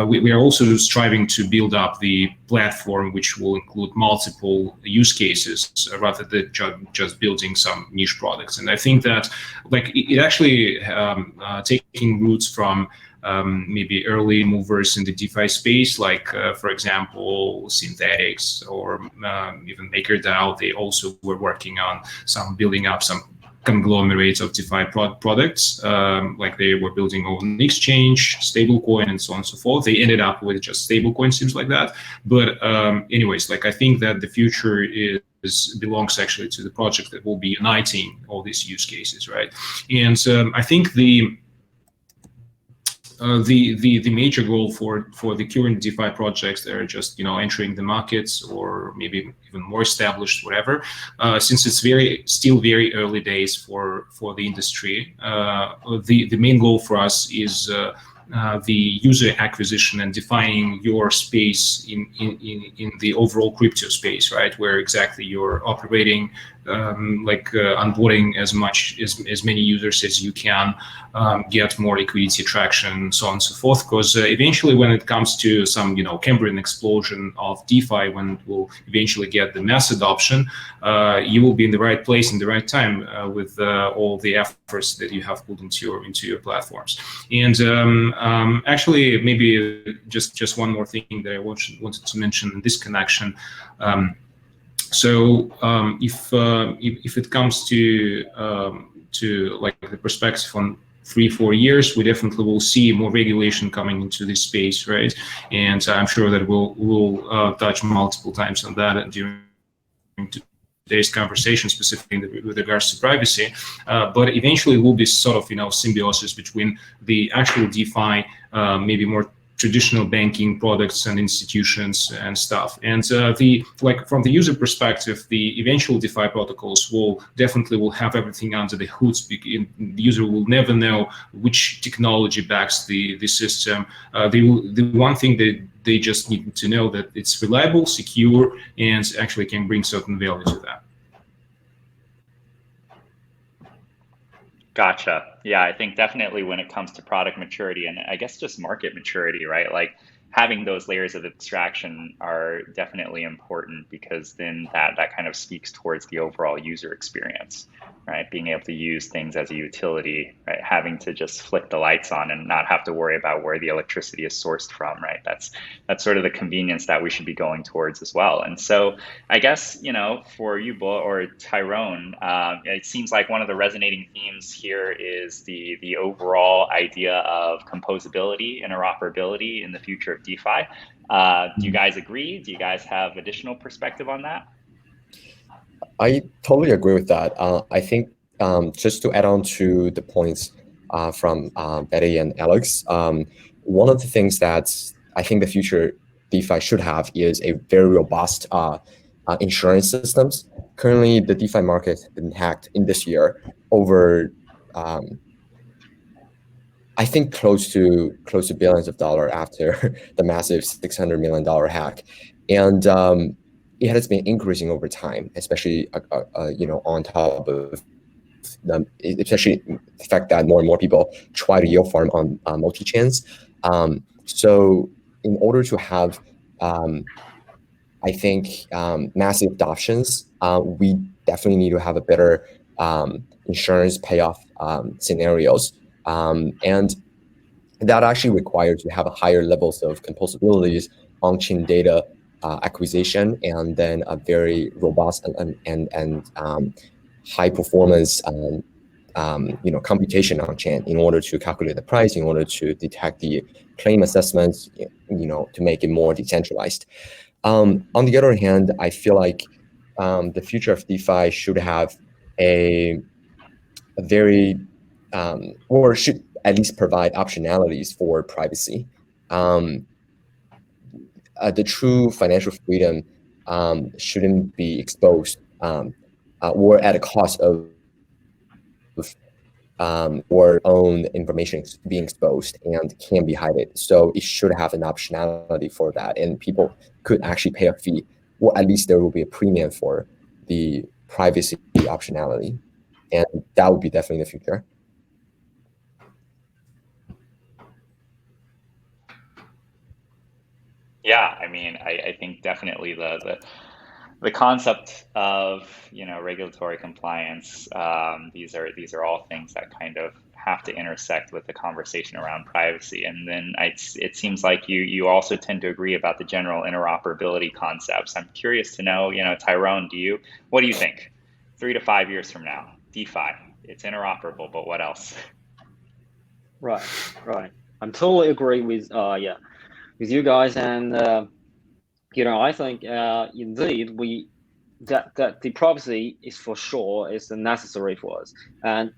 We are also striving to build up the platform which will include multiple use cases rather than just building some niche products. And I think that it actually taking roots from maybe early movers in the DeFi space, like for example, Synthetics or even MakerDAO. They also were working on building up some conglomerates of DeFi products, like they were building on exchange, stablecoin, and so on and so forth. They ended up with just stablecoin, seems like that. But anyways, I think that the future belongs actually to the project that will be uniting all these use cases, right? And I think the major goal for the current DeFi projects that are just entering the markets or maybe even more established, whatever, since it's still very early days for the industry, the main goal for us is the user acquisition and defining your space in the overall crypto space, right? Where exactly you're operating, onboarding as many users as you can, get more liquidity traction, so on and so forth. Because eventually, when it comes to some Cambrian explosion of DeFi, when it will eventually get the mass adoption, you will be in the right place in the right time with all the efforts that you have put into your platforms. And actually, maybe just one more thing that I wanted to mention in this connection. So if it comes to the perspective on 3-4 years, we definitely will see more regulation coming into this space, right? And I'm sure that we'll touch multiple times on that during today's conversation, specifically with regards to privacy, but eventually it will be sort of symbiosis between the actual DeFi, maybe more traditional banking products and institutions and stuff. And from the user perspective, the eventual DeFi protocols will have everything under the hood. The user will never know which technology backs the system. The one thing that they just need to know that it's reliable, secure, and actually can bring certain value to that. Gotcha. Yeah, I think definitely when it comes to product maturity and I guess just market maturity, right? Like having those layers of abstraction are definitely important because then that kind of speaks towards the overall user experience, right? Being able to use things as a utility, right? Having to just flick the lights on and not have to worry about where the electricity is sourced from, right? That's sort of the convenience that we should be going towards as well. And so I guess, for you, Bo or Tyrone, it seems like one of the resonating themes here is the overall idea of composability, interoperability in the future of DeFi. Do you guys agree? Do you guys have additional perspective on that? I totally agree with that. I think just to add on to the points from Betty and Alex, one of the things that I think the future DeFi should have is a very robust insurance systems. Currently, the DeFi market has been hacked in this year over, I think close to billions of dollars after the massive $600 million hack, and it has been increasing over time, especially on top of especially the fact that more and more people try to yield farm on multi-chains. So in order to have, I think, massive adoptions, we definitely need to have a better insurance payoff scenarios. And that actually requires to have a higher levels of composabilities, on-chain data acquisition, and then a very robust and high performance computation on-chain in order to calculate the price, in order to detect the claim assessments, to make it more decentralized. On the other hand, I feel like the future of DeFi should have a very or should at least provide optionalities for privacy. The true financial freedom shouldn't be exposed or at a cost of or own information being exposed and can be hidden. So it should have an optionality for that, and people could actually pay a fee, or at least there will be a premium for the privacy optionality, and that would be definitely the future. Yeah, I mean, I think definitely the concept of regulatory compliance, these are all things that kind of have to intersect with the conversation around privacy. And then it seems like you also tend to agree about the general interoperability concepts. I'm curious to know, Tyrone, what do you think? 3 to 5 years from now, DeFi, it's interoperable, but what else? Right. I'm totally agree with with you guys, and I think indeed that the privacy is for sure is necessary for us, and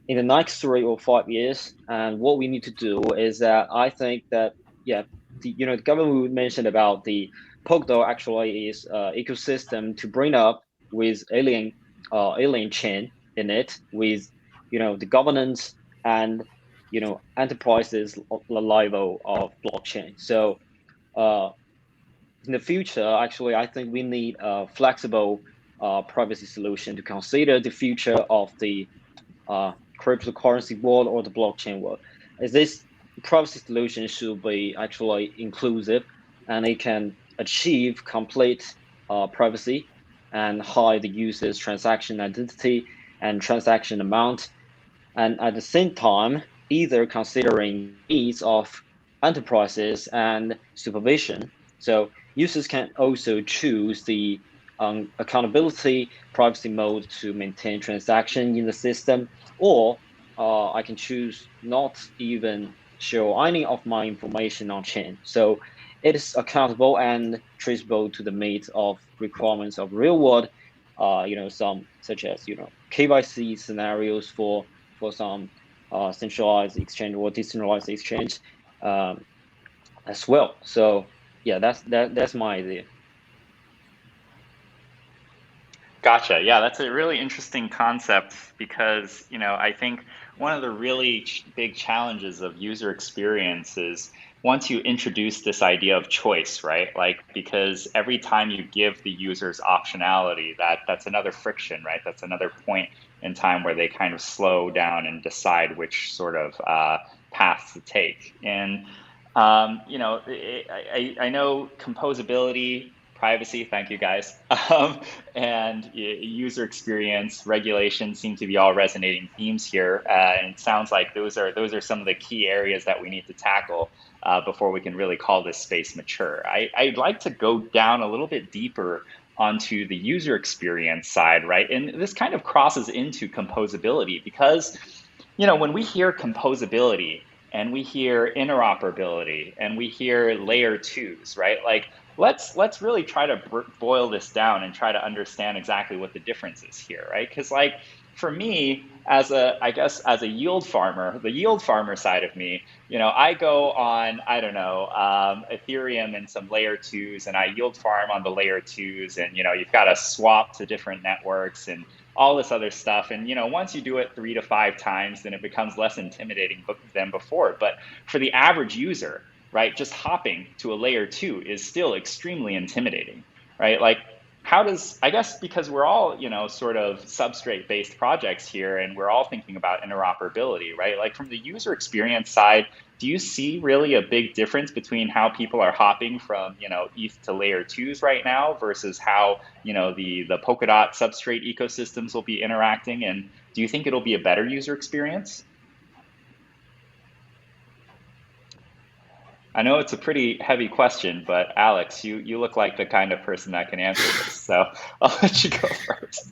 in the next 3 or 5 years, and what we need to do is that I think that the government mentioned about the Polkadot actually is ecosystem to bring up with alien chain in it, with the governance and enterprises level of blockchain. So in the future, actually, I think we need a flexible privacy solution to consider the future of the cryptocurrency world or the blockchain world. This privacy solution should be actually inclusive, and it can achieve complete privacy and hide the user's transaction identity and transaction amount, and at the same time, either considering needs of enterprises and supervision. So users can also choose the accountability privacy mode to maintain transaction in the system, or I can choose not even show any of my information on chain. So it is accountable and traceable to the needs of requirements of real world some such as KYC scenarios for some centralized exchange or decentralized exchange as well. So yeah, that's my idea. Gotcha. Yeah, that's a really interesting concept because, I think one of the really big challenges of user experience is once you introduce this idea of choice, right? Like, because every time you give the users optionality, that's another friction, right? That's another point in time where they kind of slow down and decide which sort of path to take. And, I know composability, privacy, thank you guys, and user experience, regulation seem to be all resonating themes here, and it sounds like those are some of the key areas that we need to tackle before we can really call this space mature. I'd like to go down a little bit deeper onto the user experience side, right? And this kind of crosses into composability because, when we hear composability and we hear interoperability and we hear layer twos, right? Like, let's really try to boil this down and try to understand exactly what the difference is here, right? Because like for me, as a yield farmer, the yield farmer side of me, I go on, Ethereum and some layer twos, and I yield farm on the layer twos, and you've got to swap to different networks and all this other stuff. And once you do it 3 to 5 times, then it becomes less intimidating than before. But for the average user, right, just hopping to a layer 2 is still extremely intimidating, right? Like, I guess because we're all, sort of substrate-based projects here, and we're all thinking about interoperability, right? Like from the user experience side, do you see really a big difference between how people are hopping from, ETH to layer 2s right now versus how, the Polkadot substrate ecosystems will be interacting? And do you think it'll be a better user experience? I know it's a pretty heavy question, but Alex, you look like the kind of person that can answer this, so I'll let you go first.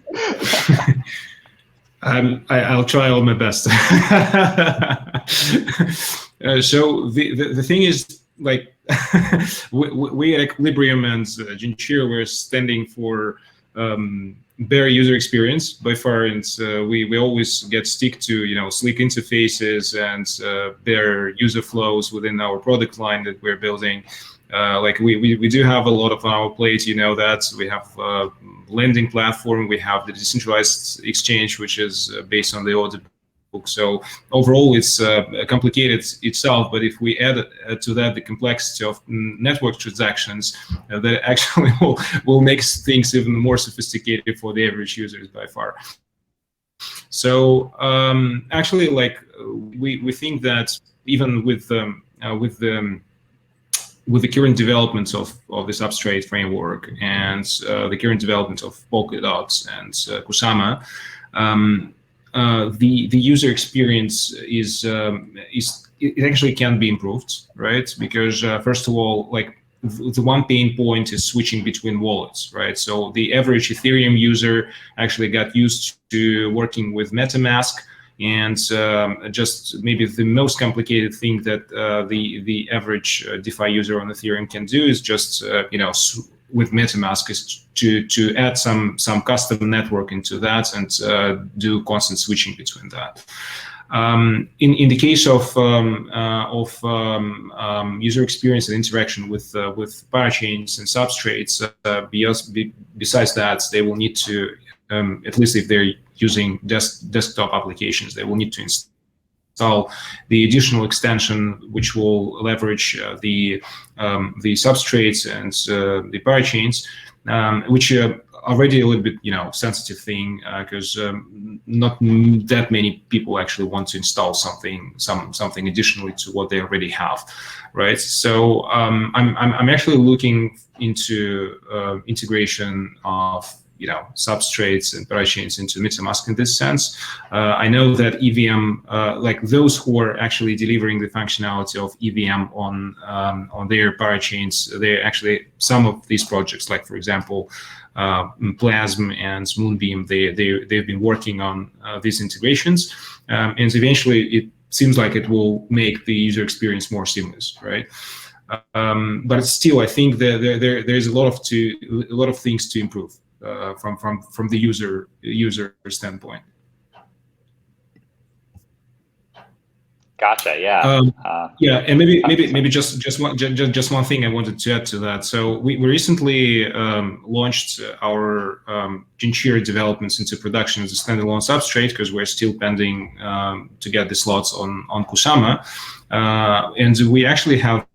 I'll try all my best. So the thing is, like, we at Equilibrium and Jinchir, we're standing for better user experience by far, and we always stick to sleek interfaces and better user flows within our product line that we're building. Like we do have a lot of on our plate, that we have a lending platform, we have the decentralized exchange, which is based on the order book. So overall, it's complicated itself. But if we add to that the complexity of network transactions, that actually will make things even more sophisticated for the average users by far. So actually, like we think that even with the current developments of the substrate framework and the current development of Polkadot and Kusama, the user experience it actually can be improved, right? Because first of all, like the one pain point is switching between wallets, right? So the average Ethereum user actually got used to working with MetaMask, and just maybe the most complicated thing that the average DeFi user on Ethereum can do is just with MetaMask is to add some custom network into that and do constant switching between that. In the case of user experience and interaction with parachains and substrates, besides that, they will need to, at least if they're using desktop applications, they will need to install the additional extension which will leverage the substrates and the parachains, which are already a little bit sensitive thing because not that many people actually want to install something additionally to what they already have, right? So I'm actually looking into integration of substrates and parachains into MetaMask in this sense. I know that EVM, like those who are actually delivering the functionality of EVM on their parachains, they're actually some of these projects, like for example, Plasm and Moonbeam, they've been working on these integrations, and eventually it seems like it will make the user experience more seamless, right? But still, I think that there's a lot of things to improve. from the user standpoint. Gotcha. Yeah. Yeah, and maybe just one thing I wanted to add to that. So we recently launched our Jinchiri developments into production as a standalone substrate because we're still pending to get the slots on Kusama, and we actually have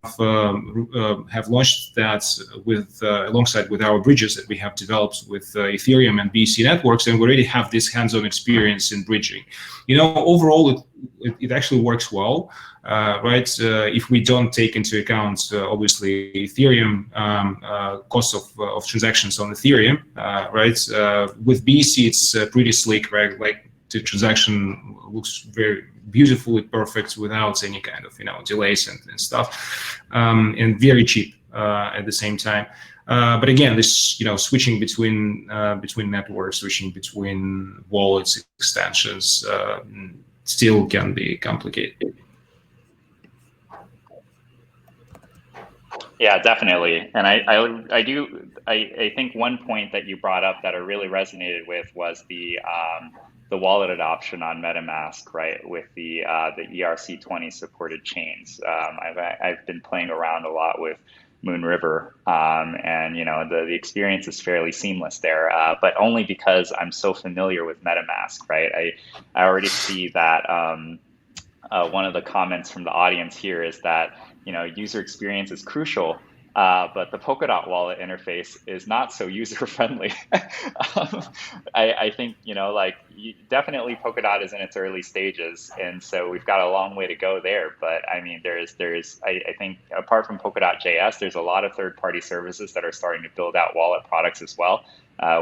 launched that with alongside with our bridges that we have developed with Ethereum and BEC networks, and we already have this hands-on experience in bridging. Overall, it actually works well, right? If we don't take into account, obviously, Ethereum cost of transactions on Ethereum, right? With BEC, it's pretty sleek, right? Like the transaction looks very beautifully perfect without any kind of delays and stuff, and very cheap at the same time. But again, this switching between networks, switching between wallets, extensions, still can be complicated. Yeah, definitely. And I think one point that you brought up that I really resonated with was the wallet adoption on MetaMask, right? With the ERC20 supported chains. I've been playing around a lot with Moonriver, and the experience is fairly seamless there, but only because I'm so familiar with MetaMask, right? I already see that one of the comments from the audience here is that user experience is crucial, but the Polkadot wallet interface is not so user friendly. I think definitely Polkadot is in its early stages, and so we've got a long way to go there. But I mean, I think apart from Polkadot.js, there's a lot of third-party services that are starting to build out wallet products as well.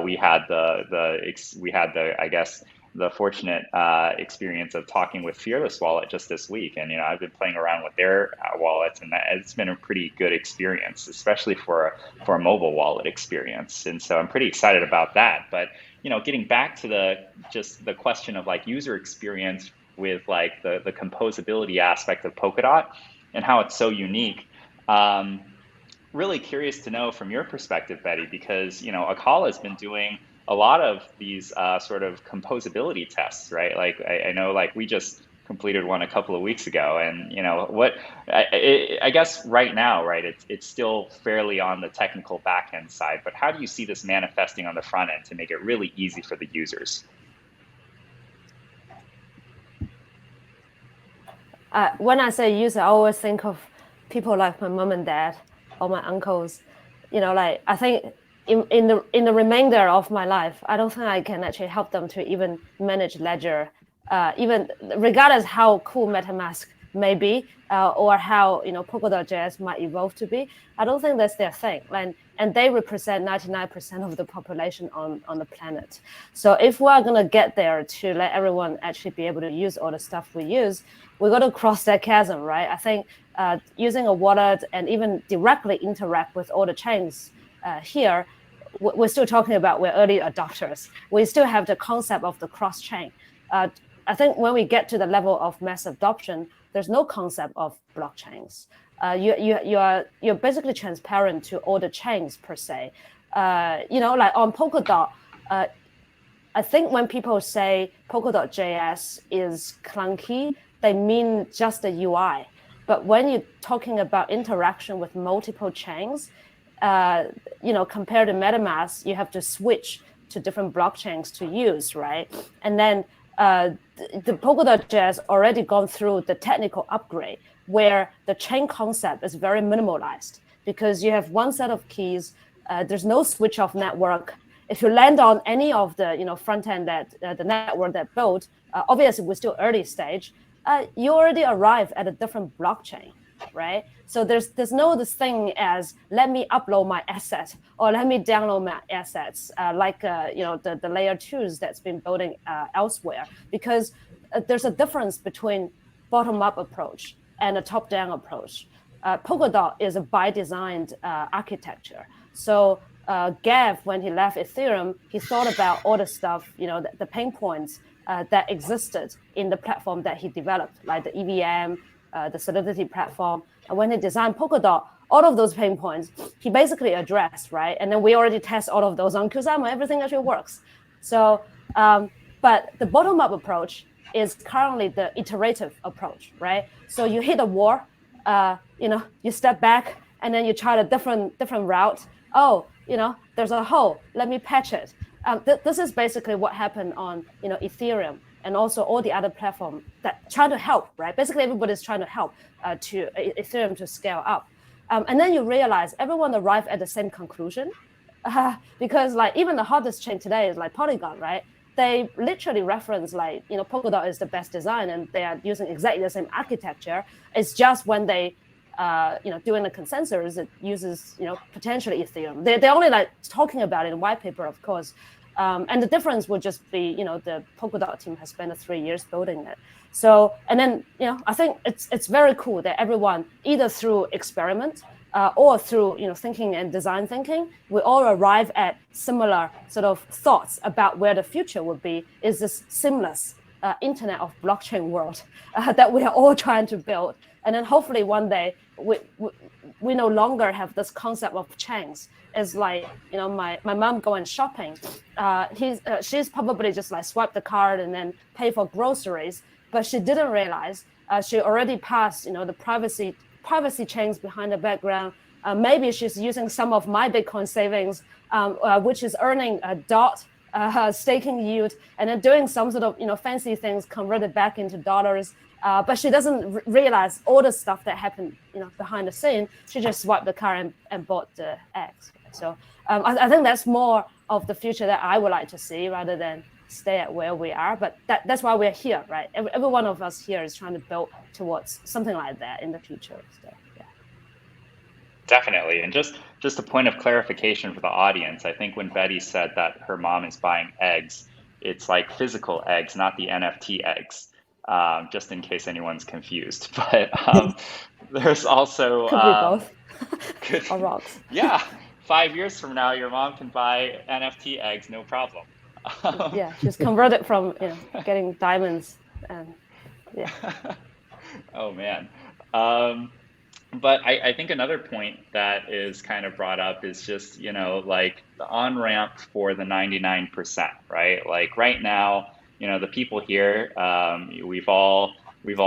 We had I guess the fortunate experience of talking with Fearless Wallet just this week, and I've been playing around with their wallets, and it's been a pretty good experience, especially for a mobile wallet experience. And so I'm pretty excited about that. But getting back to the question of user experience with the composability aspect of Polkadot and how it's so unique. Really curious to know from your perspective, Betty, because Acala has been doing a lot of these sort of composability tests, right? I know we just completed one a couple of weeks ago, and I guess right now, right, it's still fairly on the technical back end side, but how do you see this manifesting on the front end to make it really easy for the users? When I say user, I always think of people like my mom and dad or my uncles. I think in the remainder of my life, I don't think I can actually help them to even manage ledger, even regardless how cool MetaMask may be, or how Polkadot.js might evolve to be. I don't think that's their thing. And they represent 99% of the population on the planet. So if we're gonna get there to let everyone actually be able to use all the stuff we use, we're gonna cross that chasm, right? I think using a wallet and even directly interact with all the chains here, we're still talking about we're early adopters. We still have the concept of the cross-chain. I think when we get to the level of mass adoption, there's no concept of blockchains. You're basically transparent to all the chains per se. On Polkadot, I think when people say Polkadot.js is clunky, they mean just the UI. But when you're talking about interaction with multiple chains, compared to MetaMask, you have to switch to different blockchains to use, right? And then the Polkadot.js already gone through the technical upgrade where the chain concept is very minimalized because you have one set of keys. There's no switch off network. If you land on any of the front end that the network that built, obviously we're still early stage. You already arrive at a different blockchain, right? So there's no this thing as let me upload my asset or let me download my assets the layer 2s that's been building elsewhere, because there's a difference between bottom-up approach and a top-down approach. Polkadot is a by designed architecture. So Gav, when he left Ethereum, he thought about all the stuff, the pain points that existed in the platform that he developed, like the EVM, the Solidity platform. And when he designed Polkadot, all of those pain points, he basically addressed, right? And then we already test all of those on Kusama, everything actually works. So, but the bottom-up approach is currently the iterative approach, right? So you hit a wall, you step back, and then you try a different route. Oh, there's a hole, let me patch it. This is basically what happened on, Ethereum and also all the other platforms that try to help, right? Basically, everybody's trying to help to Ethereum to scale up. And then you realize everyone arrived at the same conclusion because like even the hottest chain today is like Polygon, right? They literally reference like, Polkadot is the best design and they are using exactly the same architecture. It's just when they, doing the consensus, it uses, potentially Ethereum. They're only like talking about it in white paper, of course. And the difference would just be, the Polkadot team has spent 3 years building it. So, and then, I think it's very cool that everyone, either through experiment or through, thinking and design thinking, we all arrive at similar sort of thoughts about where the future would be, is this seamless internet of blockchain world that we are all trying to build. And then hopefully one day we no longer have this concept of chains. It's like, my mom going shopping. She's probably just like swipe the card and then pay for groceries, but she didn't realize she already passed, the privacy chains behind the background. Maybe she's using some of my Bitcoin savings, which is earning a dot staking yield, and then doing some sort of fancy things converted back into dollars. But she doesn't realize all the stuff that happened, behind the scene. She just swiped the card and bought the eggs. So I think that's more of the future that I would like to see rather than stay at where we are. But that's why we're here, right? Every one of us here is trying to build towards something like that in the future. So, yeah. Definitely. And just a point of clarification for the audience, I think when Betty said that her mom is buying eggs, it's like physical eggs, not the NFT eggs. Just in case anyone's confused, but there's also could be both. Or rocks. Yeah, 5 years from now, your mom can buy NFT eggs, no problem. Yeah, she's converted from getting diamonds, and yeah. Oh man, but I think another point that is kind of brought up is just like the on ramp for the 99%, right? Like right now. The people here, we've all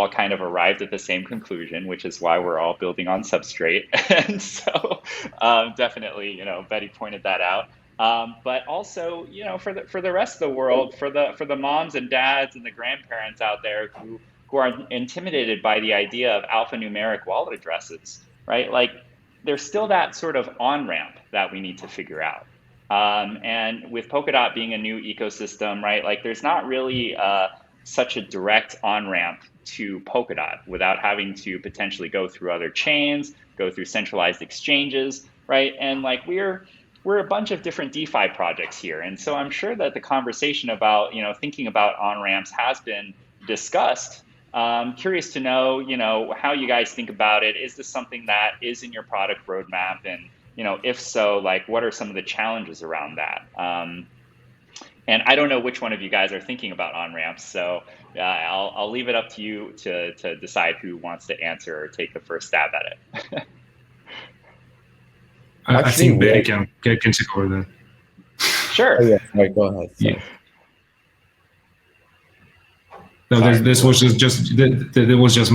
kind of arrived at the same conclusion, which is why we're all building on Substrate. And so definitely, Betty pointed that out. But also, for the rest of the world, for the moms and dads and the grandparents out there who are intimidated by the idea of alphanumeric wallet addresses, right? Like there's still that sort of on-ramp that we need to figure out. And with Polkadot being a new ecosystem, right, like there's not really such a direct on-ramp to Polkadot without having to potentially go through other chains, go through centralized exchanges, right? And like we're a bunch of different DeFi projects here. And so I'm sure that the conversation about, thinking about on-ramps has been discussed. Curious to know, how you guys think about it. Is this something that is in your product roadmap? And if so, like, what are some of the challenges around that? And I don't know which one of you guys are thinking about on-ramps, so I'll leave it up to you to decide who wants to answer or take the first stab at it. I think Betty can take over that. Sure. Oh, yeah. Sorry, go ahead. Sorry. Yeah. No, this was just